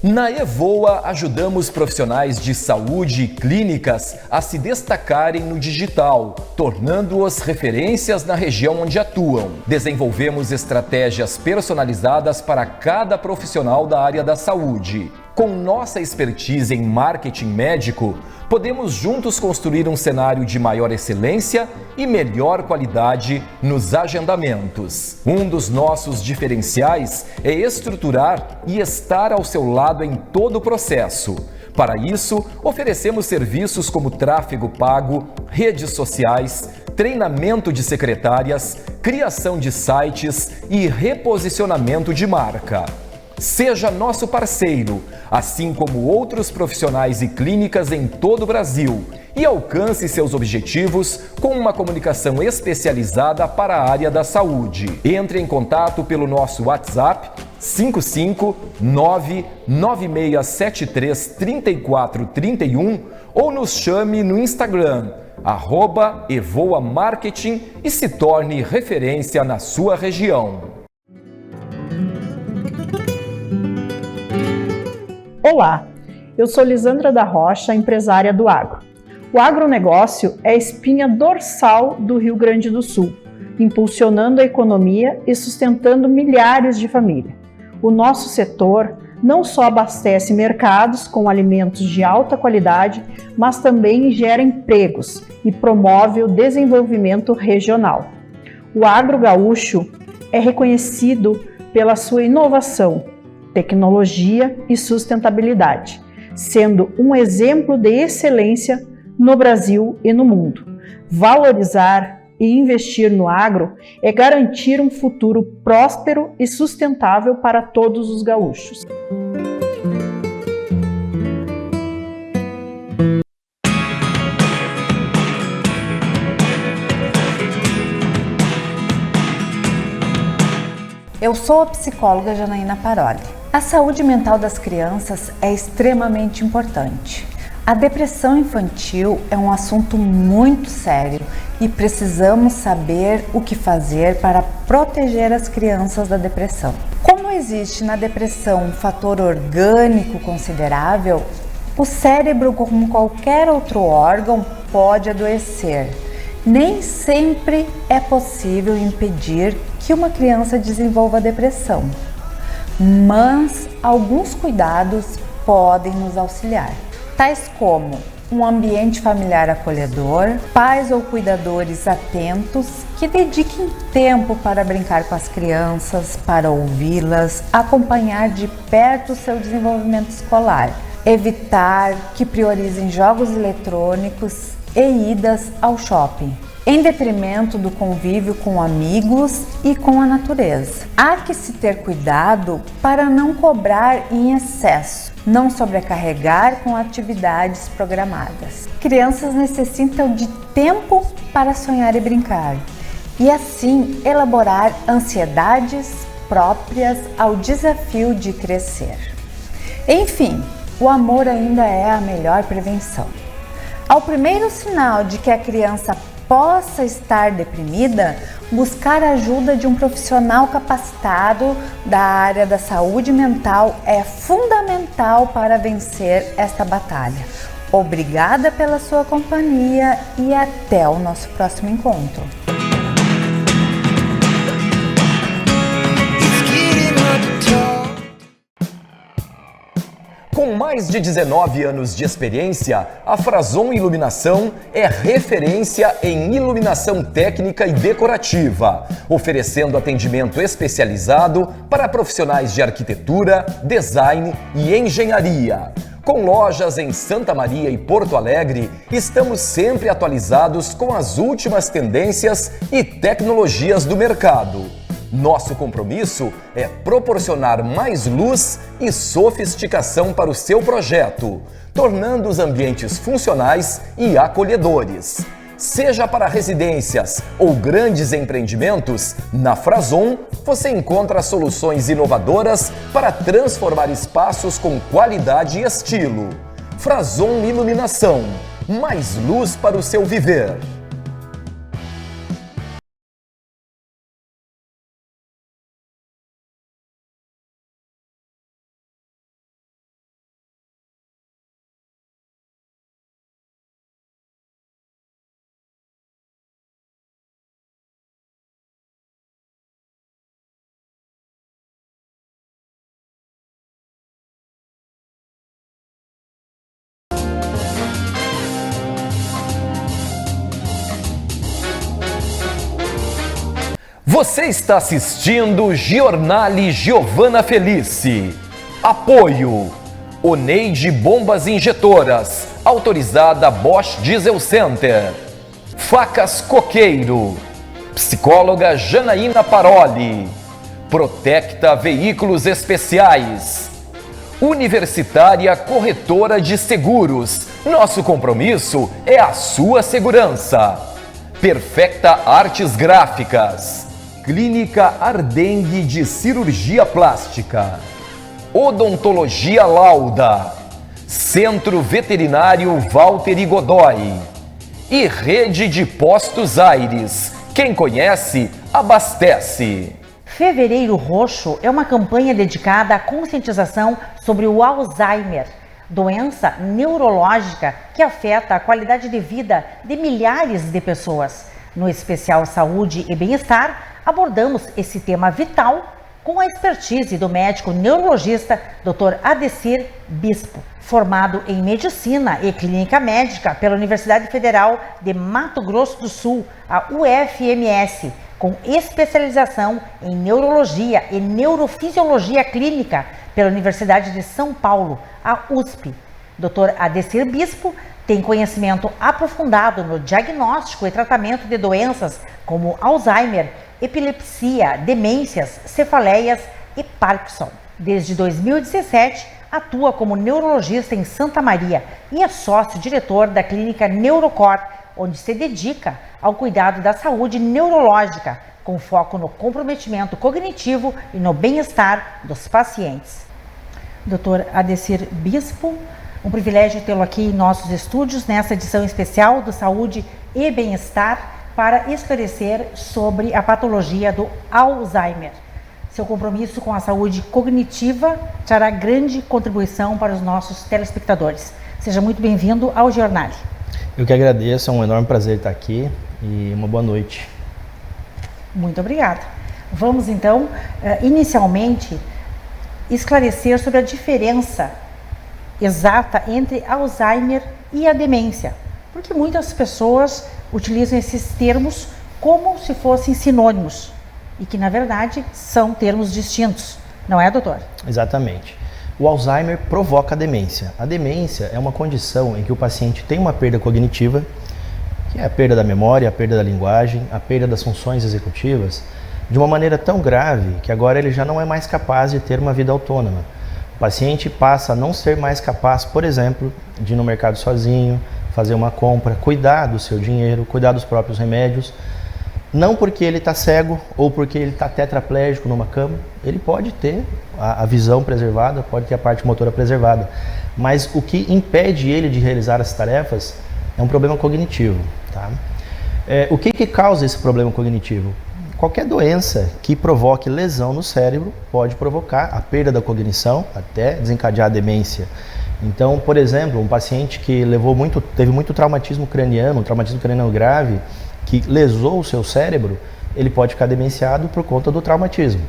Na Evoa, ajudamos profissionais de saúde e clínicas a se destacarem no digital, tornando-os referências na região onde atuam. Desenvolvemos estratégias personalizadas para cada profissional da área da saúde. Com nossa expertise em marketing médico, podemos juntos construir um cenário de maior excelência e melhor qualidade nos agendamentos. Um dos nossos diferenciais é estruturar e estar ao seu lado em todo o processo. Para isso, oferecemos serviços como tráfego pago, redes sociais, treinamento de secretárias, criação de sites e reposicionamento de marca. Seja nosso parceiro, assim como outros profissionais e clínicas em todo o Brasil, e alcance seus objetivos com uma comunicação especializada para a área da saúde. Entre em contato pelo nosso WhatsApp 55996733431 ou nos chame no Instagram @Evoa Marketing e se torne referência na sua região. Olá, eu sou Lisandra da Rocha, empresária do agro. O agronegócio é a espinha dorsal do Rio Grande do Sul, impulsionando a economia e sustentando milhares de famílias. O nosso setor não só abastece mercados com alimentos de alta qualidade, mas também gera empregos e promove o desenvolvimento regional. O agro gaúcho é reconhecido pela sua inovação, tecnologia e sustentabilidade, sendo um exemplo de excelência no Brasil e no mundo. Valorizar e investir no agro é garantir um futuro próspero e sustentável para todos os gaúchos. Eu sou a psicóloga Janaína Paroli. A saúde mental das crianças é extremamente importante. A depressão infantil é um assunto muito sério e precisamos saber o que fazer para proteger as crianças da depressão. Como existe na depressão um fator orgânico considerável, O cérebro, como qualquer outro órgão, pode adoecer. Nem sempre é possível impedir que uma criança desenvolva depressão, mas alguns cuidados podem nos auxiliar, tais como um ambiente familiar acolhedor, pais ou cuidadores atentos que dediquem tempo para brincar com as crianças, para ouvi-las, acompanhar de perto o seu desenvolvimento escolar, evitar que priorizem jogos eletrônicos e idas ao shopping, em detrimento do convívio com amigos e com a natureza. Há que se ter cuidado para não cobrar em excesso, não sobrecarregar com atividades programadas. Crianças necessitam de tempo para sonhar e brincar, e assim elaborar ansiedades próprias ao desafio de crescer. Enfim, o amor ainda é a melhor prevenção. Ao primeiro sinal de que a criança possa estar deprimida, buscar a ajuda de um profissional capacitado da área da saúde mental é fundamental para vencer esta batalha. Obrigada pela sua companhia e até o nosso próximo encontro. Com mais de 19 anos de experiência, a Frazon Iluminação é referência em iluminação técnica e decorativa, oferecendo atendimento especializado para profissionais de arquitetura, design e engenharia. Com lojas em Santa Maria e Porto Alegre, estamos sempre atualizados com as últimas tendências e tecnologias do mercado. Nosso compromisso é proporcionar mais luz e sofisticação para o seu projeto, tornando os ambientes funcionais e acolhedores. Seja para residências ou grandes empreendimentos, na Frazon você encontra soluções inovadoras para transformar espaços com qualidade e estilo. Frazon Iluminação, mais luz para o seu viver. Você está assistindo Giornale Giovanna Felice. Apoio: Oneide Bombas Injetoras, autorizada Bosch Diesel Center. Facas Coqueiro. Psicóloga Janaína Paroli. Protecta Veículos Especiais. Universitária Corretora de Seguros. Nosso compromisso é a sua segurança. Perfecta Artes Gráficas. Clínica Ardengue de Cirurgia Plástica. Odontologia Lauda. Centro Veterinário Walter Godoy. E Rede de Postos Aires. Quem conhece, abastece. Fevereiro Roxo é uma campanha dedicada à conscientização sobre o Alzheimer, doença neurológica que afeta a qualidade de vida de milhares de pessoas. No especial Saúde e Bem-Estar, abordamos esse tema vital com a expertise do médico neurologista Dr. Adecir Bispo, formado em Medicina e Clínica Médica pela Universidade Federal de Mato Grosso do Sul, a UFMS, com especialização em Neurologia e Neurofisiologia Clínica pela Universidade de São Paulo, a USP. Dr. Adecir Bispo tem conhecimento aprofundado no diagnóstico e tratamento de doenças como Alzheimer, epilepsia, demências, cefaleias e Parkinson. Desde 2017, atua como neurologista em Santa Maria e é sócio-diretor da clínica Neurocor, onde se dedica ao cuidado da saúde neurológica, com foco no comprometimento cognitivo e no bem-estar dos pacientes. Dr. Adecir Bispo, um privilégio tê-lo aqui em nossos estúdios, nessa edição especial do Saúde e Bem-Estar, para esclarecer sobre a patologia do Alzheimer. Seu compromisso com a saúde cognitiva trará grande contribuição para os nossos telespectadores. Seja muito bem-vindo ao Jornal. Eu que agradeço, é um enorme prazer estar aqui e uma boa noite. Muito obrigada. Vamos então, inicialmente, esclarecer sobre a diferença exata entre Alzheimer e a demência, porque muitas pessoas utilizam esses termos como se fossem sinônimos e que, na verdade, são termos distintos, não é, doutor? Exatamente. O Alzheimer provoca a demência. A demência é uma condição em que o paciente tem uma perda cognitiva, que é a perda da memória, a perda da linguagem, a perda das funções executivas, de uma maneira tão grave que agora ele já não é mais capaz de ter uma vida autônoma. O paciente passa a não ser mais capaz, por exemplo, de ir no mercado sozinho, fazer uma compra, cuidar do seu dinheiro, cuidar dos próprios remédios. Não porque ele está cego ou porque ele está tetraplégico numa cama, ele pode ter a visão preservada, pode ter a parte motora preservada, mas o que impede ele de realizar as tarefas é um problema cognitivo. Tá? O que causa esse problema cognitivo? Qualquer doença que provoque lesão no cérebro pode provocar a perda da cognição até desencadear a demência. Então, por exemplo, um paciente que teve muito traumatismo craniano, um traumatismo craniano grave, que lesou o seu cérebro, ele pode ficar demenciado por conta do traumatismo.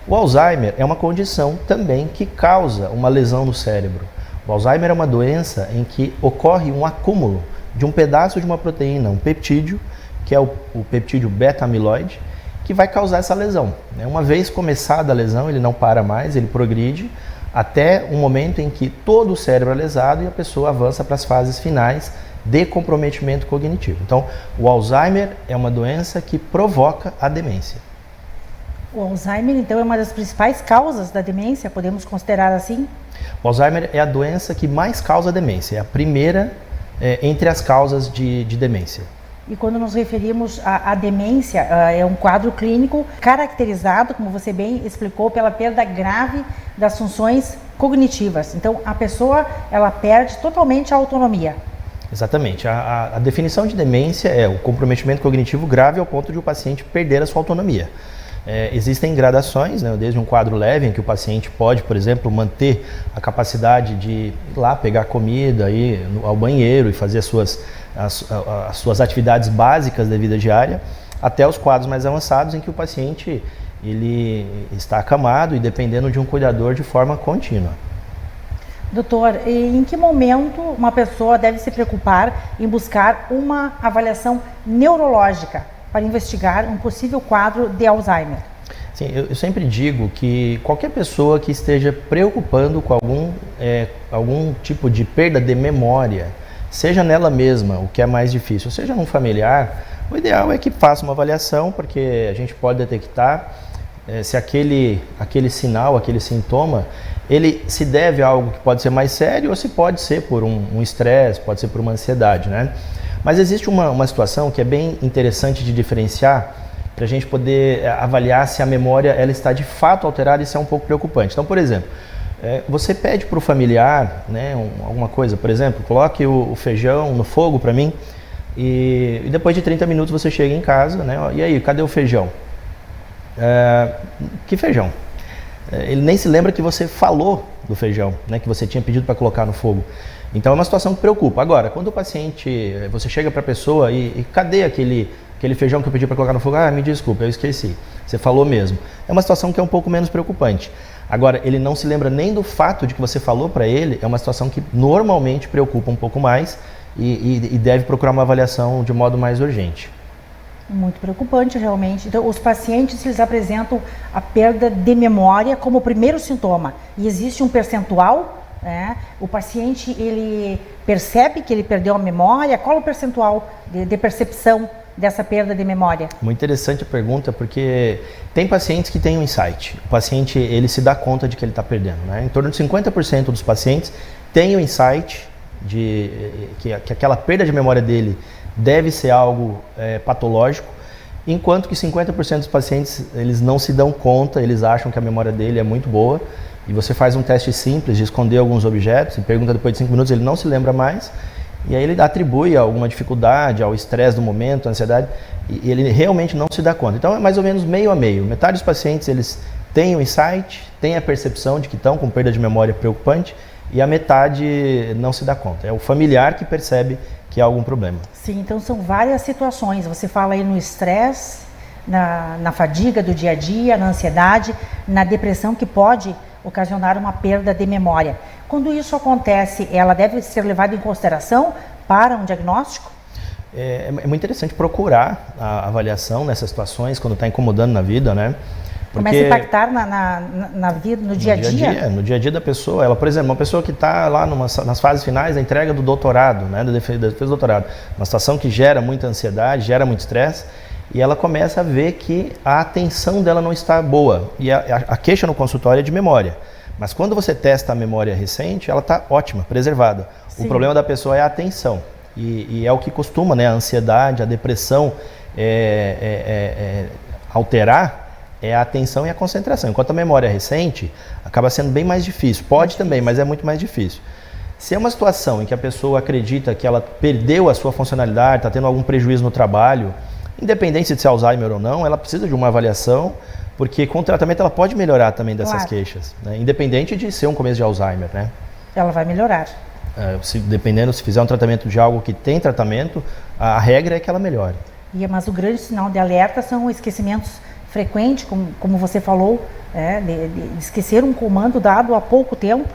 O Alzheimer é uma condição também que causa uma lesão no cérebro. O Alzheimer é uma doença em que ocorre um acúmulo de um pedaço de uma proteína, um peptídeo, que é o peptídeo beta-amiloide, que vai causar essa lesão. Uma vez começada a lesão, ele não para mais, ele progride até um momento em que todo o cérebro é lesado e a pessoa avança para as fases finais de comprometimento cognitivo. Então, o Alzheimer é uma doença que provoca a demência. O Alzheimer, então, é uma das principais causas da demência, podemos considerar assim? O Alzheimer é a doença que mais causa demência, é a primeira entre as causas de demência. E quando nos referimos à demência, é um quadro clínico caracterizado, como você bem explicou, pela perda grave das funções cognitivas. Então, a pessoa, ela perde totalmente a autonomia. Exatamente. A definição de demência é o comprometimento cognitivo grave ao ponto de o paciente perder a sua autonomia. Existem gradações, né, desde um quadro leve, em que o paciente pode, por exemplo, manter a capacidade de ir lá pegar comida, ir ao banheiro e fazer as suas atividades básicas da vida diária, até os quadros mais avançados, em que o paciente ele está acamado e dependendo de um cuidador de forma contínua. Doutor, em que momento uma pessoa deve se preocupar em buscar uma avaliação neurológica para investigar um possível quadro de Alzheimer? Sim, eu sempre digo que qualquer pessoa que esteja preocupando com algum tipo de perda de memória, seja nela mesma, o que é mais difícil, seja num familiar, o ideal é que faça uma avaliação, porque a gente pode detectar se aquele sinal, aquele sintoma, ele se deve a algo que pode ser mais sério ou se pode ser por um estresse, pode ser por uma ansiedade, né? Mas existe uma situação que é bem interessante de diferenciar para a gente poder avaliar se a memória ela está de fato alterada e isso é um pouco preocupante. Então, por exemplo, você pede para o familiar, né, alguma coisa, por exemplo, coloque o feijão no fogo para mim e depois de 30 minutos você chega em casa, né, e aí, cadê o feijão? Que feijão? Ele nem se lembra que você falou do feijão, né, que você tinha pedido para colocar no fogo. Então é uma situação que preocupa. Agora, quando o paciente, você chega para a pessoa e cadê aquele feijão que eu pedi para colocar no fogo? Ah, me desculpa, eu esqueci. Você falou mesmo. É uma situação que é um pouco menos preocupante. Agora, ele não se lembra nem do fato de que você falou para ele, é uma situação que normalmente preocupa um pouco mais e deve procurar uma avaliação de modo mais urgente. Muito preocupante, realmente. Então, os pacientes, eles apresentam a perda de memória como o primeiro sintoma. E existe um percentual, né? O paciente, ele percebe que ele perdeu a memória. Qual é o percentual de percepção dessa perda de memória? Muito interessante a pergunta, porque tem pacientes que têm um insight. O paciente, ele se dá conta de que ele está perdendo, né? Em torno de 50% dos pacientes têm o insight de que aquela perda de memória dele deve ser algo patológico, enquanto que 50% dos pacientes eles não se dão conta, eles acham que a memória dele é muito boa, e você faz um teste simples de esconder alguns objetos, e pergunta depois de 5 minutos, ele não se lembra mais, e aí ele atribui alguma dificuldade, ao estresse do momento, à ansiedade, e ele realmente não se dá conta. Então é mais ou menos meio a meio. Metade dos pacientes eles têm o insight, têm a percepção de que estão com perda de memória preocupante, e a metade não se dá conta. É o familiar que percebe que há algum problema. Sim, então são várias situações. Você fala aí no estresse, na fadiga do dia a dia, na ansiedade, na depressão, que pode ocasionar uma perda de memória. Quando isso acontece, ela deve ser levada em consideração para um diagnóstico? É muito interessante procurar a avaliação nessas situações, quando está incomodando na vida, né? Porque começa a impactar na vida, no dia a dia? No dia a dia da pessoa. Ela, por exemplo, uma pessoa que está lá nas fases finais da entrega do doutorado, né, da defesa do doutorado, uma situação que gera muita ansiedade, gera muito estresse, e ela começa a ver que a atenção dela não está boa. E a queixa no consultório é de memória. Mas quando você testa a memória recente, ela está ótima, preservada. Sim. O problema da pessoa é a atenção. E é o que costuma, né, a ansiedade, a depressão alterar, é a atenção e a concentração. Enquanto a memória é recente, acaba sendo bem mais difícil. Pode também, mas é muito mais difícil. Se é uma situação em que a pessoa acredita que ela perdeu a sua funcionalidade, está tendo algum prejuízo no trabalho, independente de ser Alzheimer ou não, ela precisa de uma avaliação, porque com o tratamento ela pode melhorar também dessas queixas, né? Independente de ser um começo de Alzheimer, né? Ela vai melhorar. Dependendo, se fizer um tratamento de algo que tem tratamento, a regra é que ela melhore. Mas o grande sinal de alerta são esquecimentos frequentes, como você falou, de esquecer um comando dado há pouco tempo,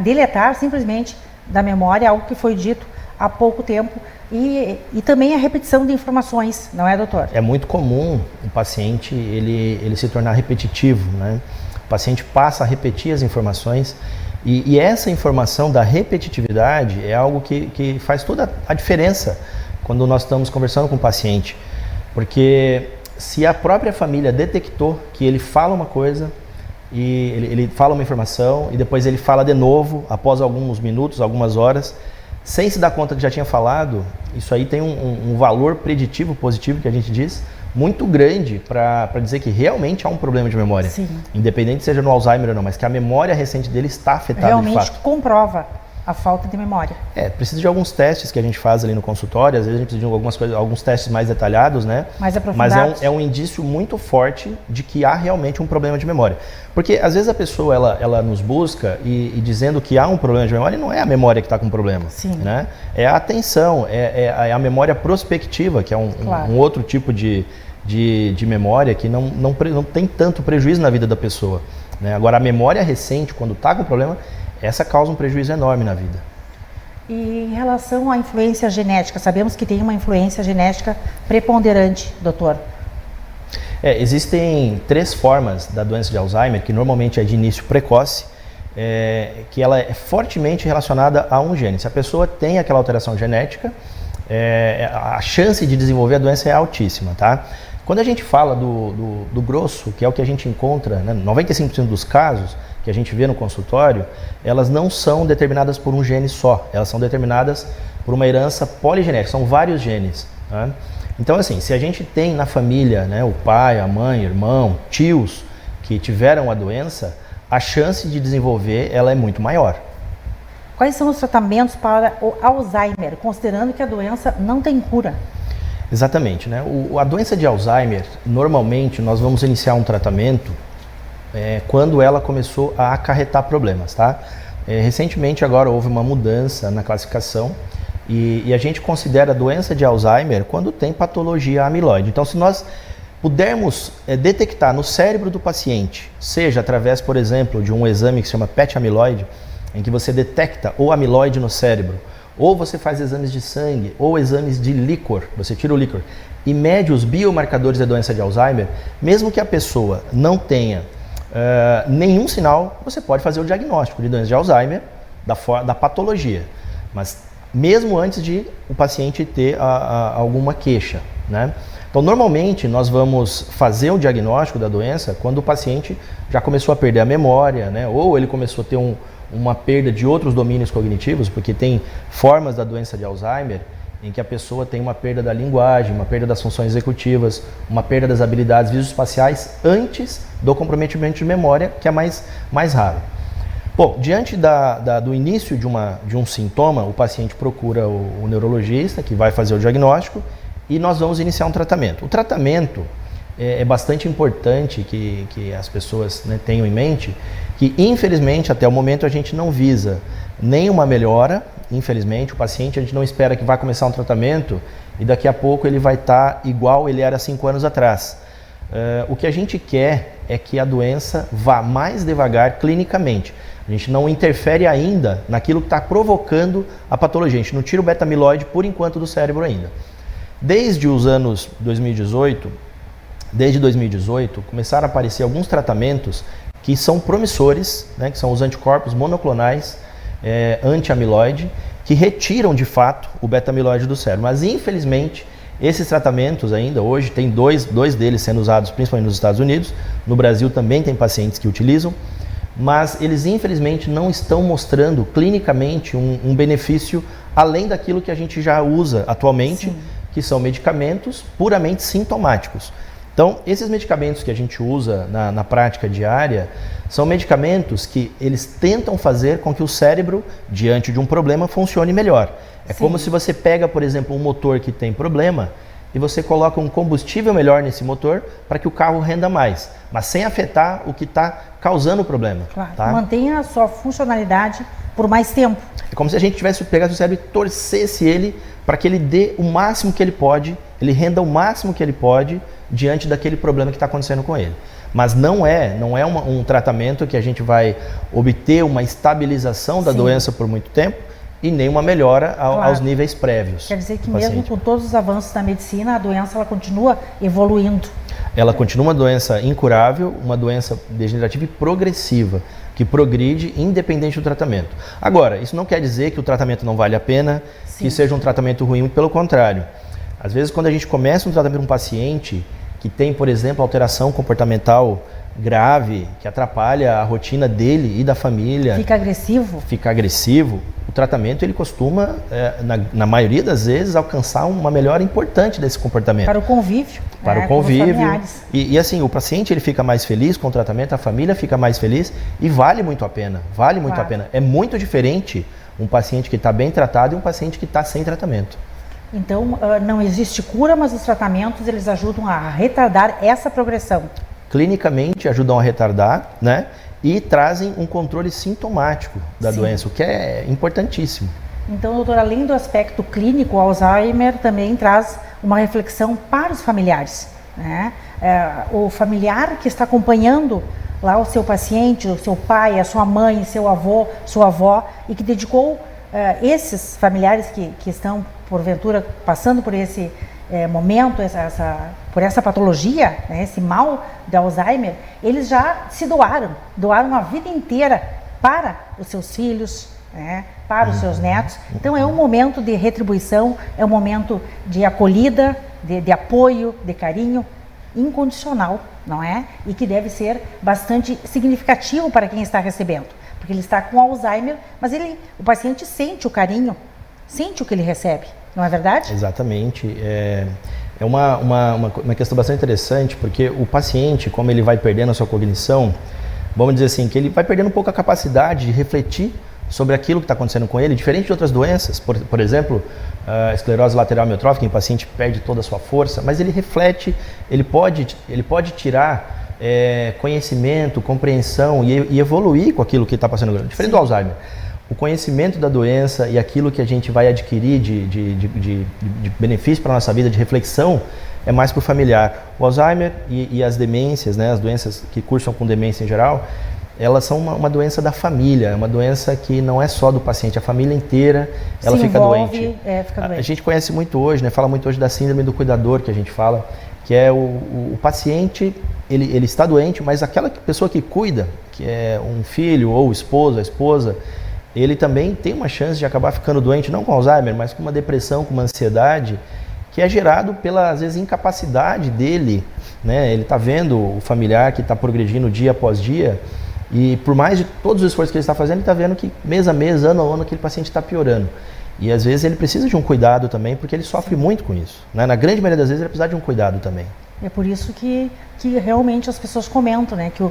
deletar simplesmente da memória algo que foi dito há pouco tempo e também a repetição de informações, não é, doutor? É muito comum o paciente ele se tornar repetitivo, né? O paciente passa a repetir as informações e essa informação da repetitividade é algo que faz toda a diferença quando nós estamos conversando com o paciente, porque se a própria família detectou que ele fala uma coisa e ele fala uma informação e depois ele fala de novo após alguns minutos, algumas horas, sem se dar conta que já tinha falado, isso aí tem um valor preditivo positivo, que a gente diz, muito grande para dizer que realmente há um problema de memória. Sim. Independente seja no Alzheimer ou não, mas que a memória recente dele está afetada de fato. Realmente comprova a falta de memória. Precisa de alguns testes que a gente faz ali no consultório, às vezes a gente precisa de algumas coisas, alguns testes mais detalhados, né? Mais aprofundados. Mas é um indício muito forte de que há realmente um problema de memória. Porque às vezes a pessoa ela nos busca e dizendo que há um problema de memória, e não é a memória que está com problema. Sim. Né? É a atenção, é a memória prospectiva, que é um outro tipo de memória que não tem tanto prejuízo na vida da pessoa. Né? Agora, a memória recente, quando está com problema, essa causa um prejuízo enorme na vida. E em relação à influência genética, sabemos que tem uma influência genética preponderante, doutor? Existem 3 formas da doença de Alzheimer, que normalmente é de início precoce, que ela é fortemente relacionada a um gene. Se a pessoa tem aquela alteração genética, a chance de desenvolver a doença é altíssima, tá? Quando a gente fala do grosso, que é o que a gente encontra, né, 95% dos casos que a gente vê no consultório, elas não são determinadas por um gene só, elas são determinadas por uma herança poligenética, são vários genes. Tá? Então, assim, se a gente tem na família, né, o pai, a mãe, irmão, tios que tiveram a doença, a chance de desenvolver ela é muito maior. Quais são os tratamentos para o Alzheimer, considerando que a doença não tem cura? Exatamente, né? A doença de Alzheimer, normalmente nós vamos iniciar um tratamento quando ela começou a acarretar problemas, tá? Recentemente agora houve uma mudança na classificação e a gente considera a doença de Alzheimer quando tem patologia amiloide. Então, se nós pudermos detectar no cérebro do paciente, seja através, por exemplo, de um exame que se chama PET amiloide, em que você detecta o amiloide no cérebro, ou você faz exames de sangue, ou exames de líquor, você tira o líquor, e mede os biomarcadores da doença de Alzheimer, mesmo que a pessoa não tenha nenhum sinal, você pode fazer o diagnóstico de doença de Alzheimer, da patologia, mas mesmo antes de o paciente ter alguma queixa, né? Então, normalmente, nós vamos fazer o diagnóstico da doença quando o paciente já começou a perder a memória, né? Ou ele começou a ter uma perda de outros domínios cognitivos, porque tem formas da doença de Alzheimer em que a pessoa tem uma perda da linguagem, uma perda das funções executivas, uma perda das habilidades visoespaciais antes do comprometimento de memória, que é mais raro. Bom, diante do início de um sintoma, o paciente procura o neurologista, que vai fazer o diagnóstico, e nós vamos iniciar um tratamento. O tratamento, é bastante importante que as pessoas, né, tenham em mente que, infelizmente, até o momento a gente não visa nenhuma melhora. Infelizmente, o paciente, a gente não espera que vá começar um tratamento e daqui a pouco ele vai estar igual ele era 5 anos atrás. O que a gente quer é que a doença vá mais devagar clinicamente. A gente não interfere ainda naquilo que está provocando a patologia. A gente não tira o beta-amiloide por enquanto do cérebro ainda. Desde os anos 2018, começaram a aparecer alguns tratamentos que são promissores, né, que são os anticorpos monoclonais anti-amiloide, que retiram de fato o beta-amiloide do cérebro. Mas infelizmente, esses tratamentos ainda hoje, tem dois deles sendo usados principalmente nos Estados Unidos, no Brasil também tem pacientes que utilizam, mas eles infelizmente não estão mostrando clinicamente um benefício além daquilo que a gente já usa atualmente, sim, que são medicamentos puramente sintomáticos. Então, esses medicamentos que a gente usa na prática diária são medicamentos que eles tentam fazer com que o cérebro, diante de um problema, funcione melhor. É sim, como se você pega, por exemplo, um motor que tem problema e você coloca um combustível melhor nesse motor para que o carro renda mais, mas sem afetar o que está causando o problema. Claro, tá? Mantenha a sua funcionalidade por mais tempo. É como se a gente tivesse pegado o cérebro e torcesse ele para que ele dê o máximo que ele pode, ele renda o máximo que ele pode diante daquele problema que está acontecendo com ele. Mas não é um tratamento que a gente vai obter uma estabilização da, sim, doença por muito tempo e nem uma melhora claro, aos níveis prévios. Quer dizer que mesmo com todos os avanços da medicina, a doença ela continua evoluindo. Ela continua uma doença incurável, uma doença degenerativa e progressiva, que progride independente do tratamento. Agora, isso não quer dizer que o tratamento não vale a pena, sim, que seja um tratamento ruim, pelo contrário. Às vezes, quando a gente começa um tratamento com um paciente que tem, por exemplo, alteração comportamental grave, que atrapalha a rotina dele e da família... Fica agressivo. O tratamento ele costuma, na maioria das vezes, alcançar uma melhora importante desse comportamento. Para o convívio. Para o convívio. E assim, o paciente ele fica mais feliz com o tratamento, a família fica mais feliz e vale muito a pena. Vale muito a pena. É muito diferente um paciente que está bem tratado e um paciente que está sem tratamento. Então, não existe cura, mas os tratamentos eles ajudam a retardar essa progressão. Clinicamente ajudam a retardar, né? E trazem um controle sintomático da sim, doença, o que é importantíssimo. Então, doutor, além do aspecto clínico, o Alzheimer também traz uma reflexão para os familiares, né? O familiar que está acompanhando lá o seu paciente, o seu pai, a sua mãe, seu avô, sua avó, e que dedicou esses familiares que estão, porventura, passando por esse momento, por essa patologia, né, esse mal de Alzheimer, eles já se doaram a vida inteira para os seus filhos, né, para os seus netos. Então é um momento de retribuição, é um momento de acolhida, de apoio, de carinho incondicional, não é? E que deve ser bastante significativo para quem está recebendo, porque ele está com Alzheimer, mas o paciente sente o carinho, sente o que ele recebe. Não é verdade? Exatamente. É uma questão bastante interessante, porque o paciente, como ele vai perdendo a sua cognição, vamos dizer assim, que ele vai perdendo um pouco a capacidade de refletir sobre aquilo que está acontecendo com ele, diferente de outras doenças, por exemplo, a esclerose lateral amiotrófica, em paciente perde toda a sua força, mas ele reflete, ele pode tirar conhecimento, compreensão e evoluir com aquilo que está passando, diferente do Alzheimer. O conhecimento da doença e aquilo que a gente vai adquirir de benefício para a nossa vida, de reflexão, é mais para o familiar. O Alzheimer e as demências, né, as doenças que cursam com demência em geral, elas são uma doença da família, é uma doença que não é só do paciente, a família inteira ela fica doente. A gente conhece muito hoje, né, fala muito hoje da síndrome do cuidador, que a gente fala, que é o paciente, ele está doente, mas aquela pessoa que cuida, que é um filho ou o esposo, a esposa, ele também tem uma chance de acabar ficando doente, não com Alzheimer, mas com uma depressão, com uma ansiedade, que é gerado pela, às vezes, incapacidade dele, né? Ele está vendo o familiar que está progredindo dia após dia, e por mais de todos os esforços que ele está fazendo, ele está vendo que mês a mês, ano a ano, aquele paciente está piorando. E às vezes ele precisa de um cuidado também, porque ele sofre muito com isso, né? Na grande maioria das vezes ele precisa de um cuidado também. É por isso que realmente as pessoas comentam, né, que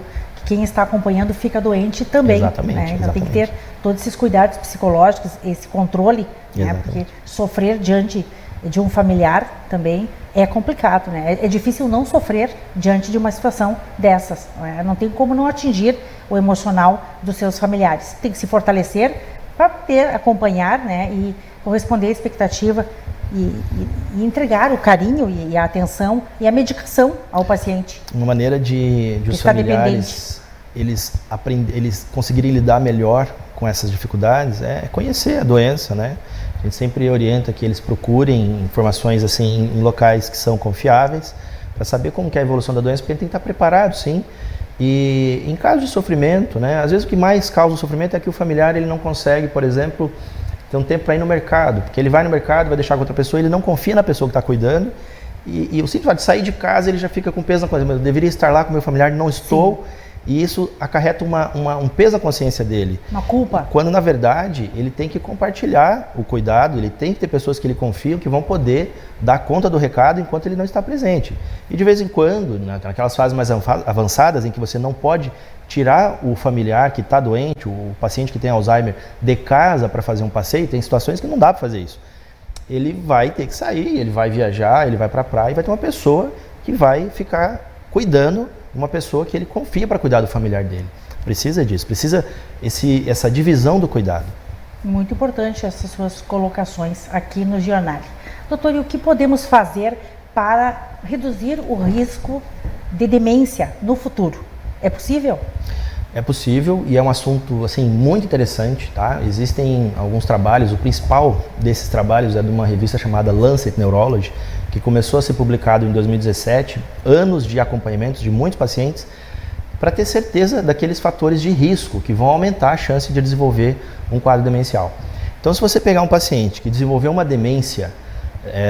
quem está acompanhando fica doente também. Exatamente, né? Então exatamente. Tem que ter todos esses cuidados psicológicos, esse controle, né, porque sofrer diante de um familiar também é complicado, né? É difícil não sofrer diante de uma situação dessas, né? Não tem como não atingir o emocional dos seus familiares. Tem que se fortalecer para acompanhar, né? E corresponder à expectativa e entregar o carinho e a atenção e a medicação ao paciente. Uma maneira de os familiares eles conseguirem lidar melhor com essas dificuldades é conhecer a doença, né? A gente sempre orienta que eles procurem informações assim em locais que são confiáveis para saber como que é a evolução da doença, porque a gente tem que estar preparado, sim. E em caso de sofrimento, né? Às vezes o que mais causa o sofrimento é que o familiar ele não consegue, por exemplo, ter um tempo para ir no mercado, porque ele vai no mercado, vai deixar com outra pessoa, ele não confia na pessoa que está cuidando e o simples fato de sair de casa ele já fica com peso na consciência, mas eu deveria estar lá com meu familiar, não estou. Sim. E isso acarreta um peso na consciência dele. Uma culpa. Quando, na verdade, ele tem que compartilhar o cuidado, ele tem que ter pessoas que ele confia, que vão poder dar conta do recado enquanto ele não está presente. E de vez em quando, naquelas fases mais avançadas, em que você não pode tirar o familiar que está doente, o paciente que tem Alzheimer, de casa para fazer um passeio, tem situações que não dá para fazer isso. Ele vai ter que sair, ele vai viajar, ele vai para a praia e vai ter uma pessoa que vai ficar cuidando, uma pessoa que ele confia para cuidar do familiar dele. Precisa disso, precisa essa divisão do cuidado. Muito importante essas suas colocações aqui no jornal. Doutor, e o que podemos fazer para reduzir o risco de demência no futuro? É possível? É possível e é um assunto assim, muito interessante. Tá? Existem alguns trabalhos, o principal desses trabalhos é de uma revista chamada Lancet Neurology, que começou a ser publicado em 2017, anos de acompanhamento de muitos pacientes, para ter certeza daqueles fatores de risco que vão aumentar a chance de desenvolver um quadro demencial. Então, se você pegar um paciente que desenvolveu uma demência,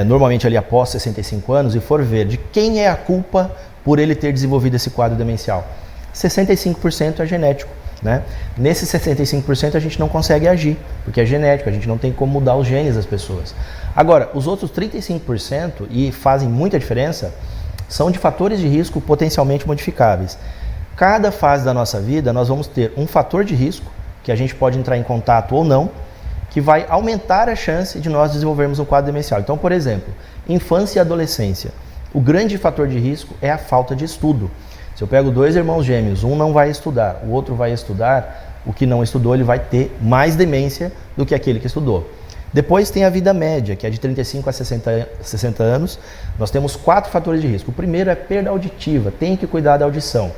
normalmente ali após 65 anos, e for ver de quem é a culpa por ele ter desenvolvido esse quadro demencial, 65% é genético. Né? Nesses 65% a gente não consegue agir, porque é genético, a gente não tem como mudar os genes das pessoas. Agora, os outros 35%, e fazem muita diferença, são de fatores de risco potencialmente modificáveis. Cada fase da nossa vida nós vamos ter um fator de risco, que a gente pode entrar em contato ou não, que vai aumentar a chance de nós desenvolvermos um quadro demencial. Então, por exemplo, infância e adolescência. O grande fator de risco é a falta de estudo. Se eu pego dois irmãos gêmeos, um não vai estudar, o outro vai estudar, o que não estudou ele vai ter mais demência do que aquele que estudou. Depois tem a vida média, que é de 35 a 60 anos. Nós temos 4 fatores de risco. O primeiro é perda auditiva, tem que cuidar da audição.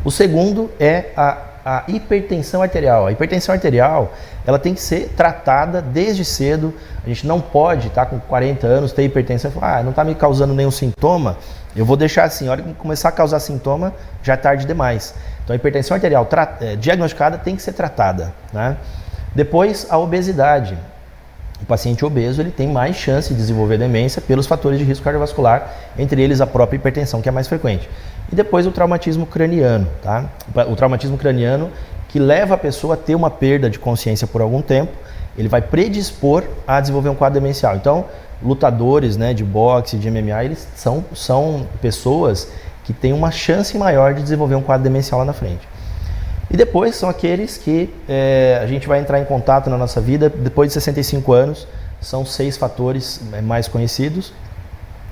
O segundo é a hipertensão arterial. A hipertensão arterial, ela tem que ser tratada desde cedo. A gente não pode estar com 40 anos, ter hipertensão e falar, não está me causando nenhum sintoma, eu vou deixar assim, a hora que começar a causar sintoma, já é tarde demais. Então a hipertensão arterial diagnosticada tem que ser tratada. Né? Depois a obesidade. O paciente obeso ele tem mais chance de desenvolver demência pelos fatores de risco cardiovascular, entre eles a própria hipertensão, que é mais frequente. E depois o traumatismo craniano. Tá? O traumatismo craniano que leva a pessoa a ter uma perda de consciência por algum tempo, ele vai predispor a desenvolver um quadro demencial. Então, lutadores, né, de boxe, de MMA, eles são pessoas que têm uma chance maior de desenvolver um quadro demencial lá na frente. E depois são aqueles que a gente vai entrar em contato na nossa vida depois de 65 anos. São 6 fatores mais conhecidos.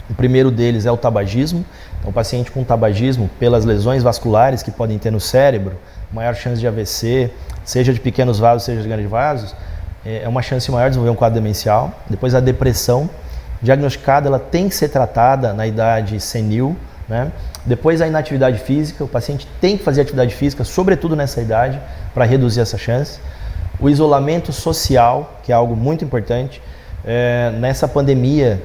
O primeiro deles é o tabagismo. Então, o paciente com tabagismo, pelas lesões vasculares que podem ter no cérebro, maior chance de AVC, seja de pequenos vasos, seja de grandes vasos, é uma chance maior de desenvolver um quadro demencial. Depois a depressão, diagnosticada, ela tem que ser tratada na idade senil. Né? Depois a inatividade física, o paciente tem que fazer atividade física, sobretudo nessa idade, para reduzir essa chance. O isolamento social, que é algo muito importante. Nessa pandemia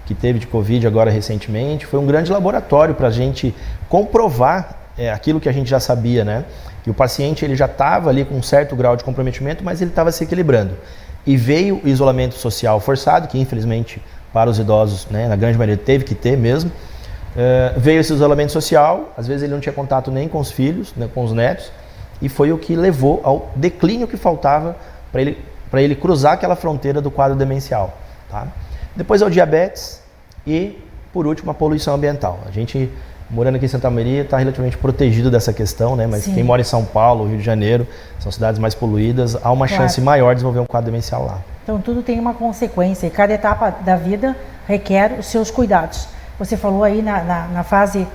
que teve de Covid agora recentemente, foi um grande laboratório para a gente comprovar aquilo que a gente já sabia, né? Que o paciente ele já estava ali com um certo grau de comprometimento, mas ele estava se equilibrando. E veio o isolamento social forçado, que infelizmente para os idosos, né, na grande maioria teve que ter mesmo. Veio esse isolamento social, às vezes ele não tinha contato nem com os filhos, nem com os netos, e foi o que levou ao declínio que faltava para ele cruzar aquela fronteira do quadro demencial. Tá? Depois é o diabetes e, por último, a poluição ambiental. A gente, morando aqui em Santa Maria, está relativamente protegido dessa questão, né? Mas sim, quem mora em São Paulo, Rio de Janeiro, são cidades mais poluídas, há uma chance maior de desenvolver um quadro demencial lá. Então tudo tem uma consequência e cada etapa da vida requer os seus cuidados. Você falou aí na fase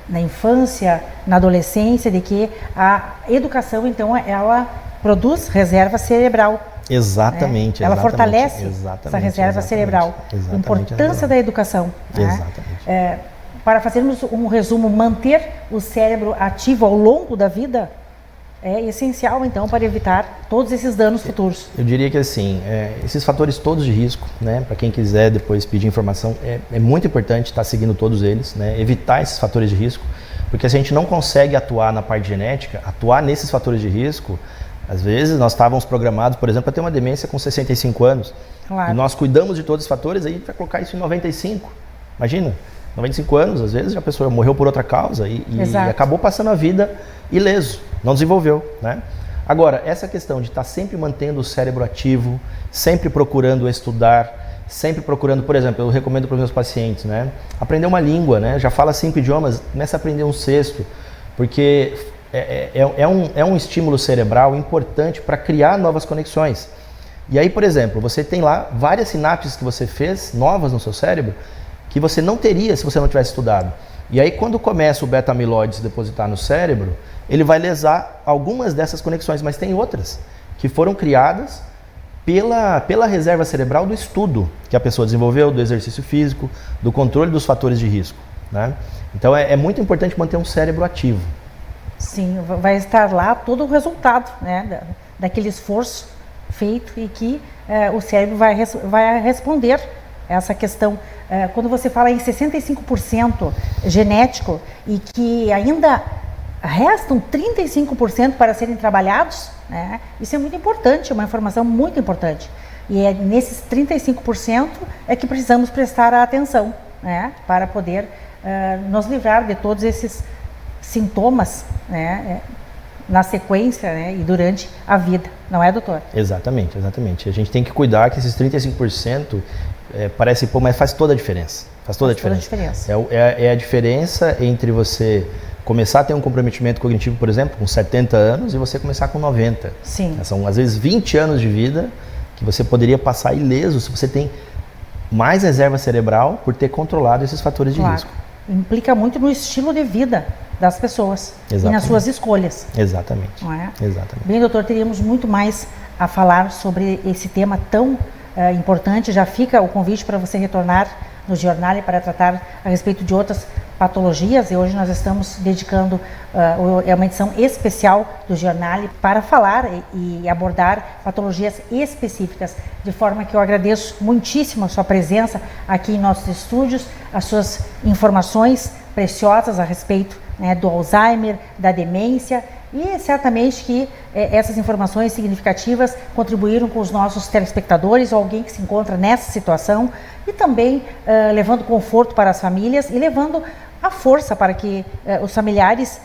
na infância, na adolescência, de que a educação, então, ela produz reserva cerebral. Exatamente. Ela exatamente, fortalece exatamente, essa reserva cerebral. A importância da educação. Exatamente. Para fazermos um resumo, manter o cérebro ativo ao longo da vida é essencial, então, para evitar todos esses danos futuros. Eu diria que, assim, esses fatores todos de risco, né, para quem quiser depois pedir informação, é muito importante estar seguindo todos eles, né, evitar esses fatores de risco, porque se a gente não consegue atuar na parte genética, atuar nesses fatores de risco, às vezes nós estávamos programados, por exemplo, para ter uma demência com 65 anos, claro. E nós cuidamos de todos os fatores, aí a gente vai colocar isso em 95, imagina, 95 anos, às vezes a pessoa morreu por outra causa e acabou passando a vida ileso, não desenvolveu, né? Agora, essa questão de estar sempre mantendo o cérebro ativo, sempre procurando estudar, sempre procurando, por exemplo, eu recomendo para os meus pacientes, né? Aprender uma língua, né? Já fala 5 idiomas, começa a aprender um 6º, porque é um estímulo cerebral importante para criar novas conexões. E aí, por exemplo, você tem lá várias sinapses que você fez, novas no seu cérebro, que você não teria se você não tivesse estudado. E aí, quando começa o beta-amiloide se depositar no cérebro, ele vai lesar algumas dessas conexões, mas tem outras que foram criadas pela reserva cerebral do estudo que a pessoa desenvolveu, do exercício físico, do controle dos fatores de risco, né? Então, é muito importante manter um cérebro ativo. Sim, vai estar lá todo o resultado, né, daquele esforço feito e que o cérebro vai responder essa questão. Quando você fala em 65% genético e que ainda restam 35% para serem trabalhados, né, isso é muito importante, uma informação muito importante. E é nesses 35% é que precisamos prestar atenção, né, para poder nos livrar de todos esses sintomas, né, na sequência, né, e durante a vida, não é, doutor? Exatamente, exatamente. A gente tem que cuidar que esses 35% parece pouco, mas faz toda a diferença. Faz toda a diferença. É a diferença entre você começar a ter um comprometimento cognitivo, por exemplo, com 70 anos e você começar com 90. Sim. São, às vezes, 20 anos de vida que você poderia passar ileso se você tem mais reserva cerebral por ter controlado esses fatores de risco. Implica muito no estilo de vida das pessoas. Exatamente. E nas suas escolhas. Exatamente. Não é? Exatamente. Bem, doutor, teríamos muito mais a falar sobre esse tema tão importante. Já fica o convite para você retornar no Giornale para tratar a respeito de outras patologias, e hoje nós estamos dedicando uma edição especial do Giornale para falar e abordar patologias específicas, de forma que eu agradeço muitíssimo a sua presença aqui em nossos estúdios, as suas informações preciosas a respeito, né, do Alzheimer, da demência, e certamente que essas informações significativas contribuíram com os nossos telespectadores ou alguém que se encontra nessa situação, e também levando conforto para as famílias e levando a força para que os familiares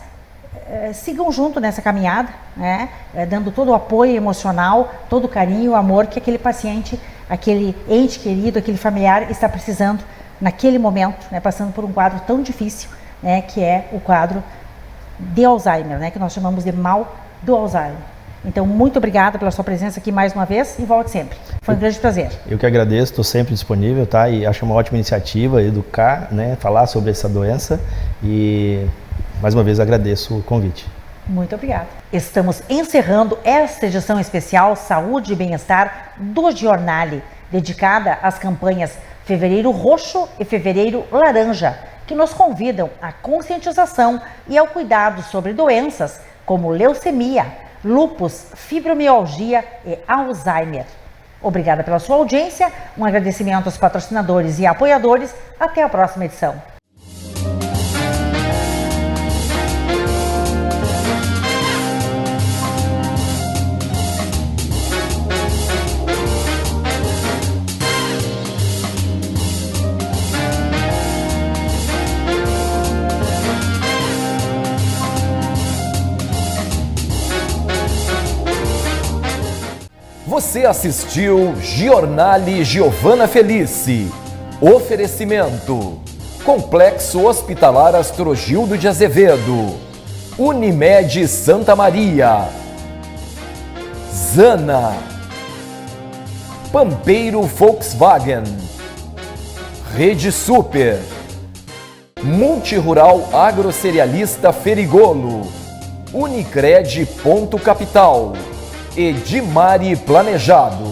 sigam junto nessa caminhada, né, dando todo o apoio emocional, todo o carinho, o amor que aquele paciente, aquele ente querido, aquele familiar está precisando naquele momento, né, passando por um quadro tão difícil, né, que é o quadro de Alzheimer, né, que nós chamamos de mal do Alzheimer. Então, muito obrigada pela sua presença aqui mais uma vez e volte sempre. Foi um grande prazer. Eu que agradeço, estou sempre disponível, tá? E acho uma ótima iniciativa educar, né, falar sobre essa doença, e mais uma vez agradeço o convite. Muito obrigada. Estamos encerrando esta edição especial Saúde e Bem-Estar do Giornale, dedicada às campanhas Fevereiro Roxo e Fevereiro Laranja, que nos convidam à conscientização e ao cuidado sobre doenças como leucemia, lúpus, fibromialgia e Alzheimer. Obrigada pela sua audiência, um agradecimento aos patrocinadores e apoiadores. Até a próxima edição. Você assistiu Giornale Giovana Felice. Oferecimento: Complexo Hospitalar Astrogildo de Azevedo, Unimed Santa Maria, Zana, Pampeiro Volkswagen, Rede Super, Multirural Agrocerealista Ferigolo, Unicred Ponto Capital, Edimari Planejado.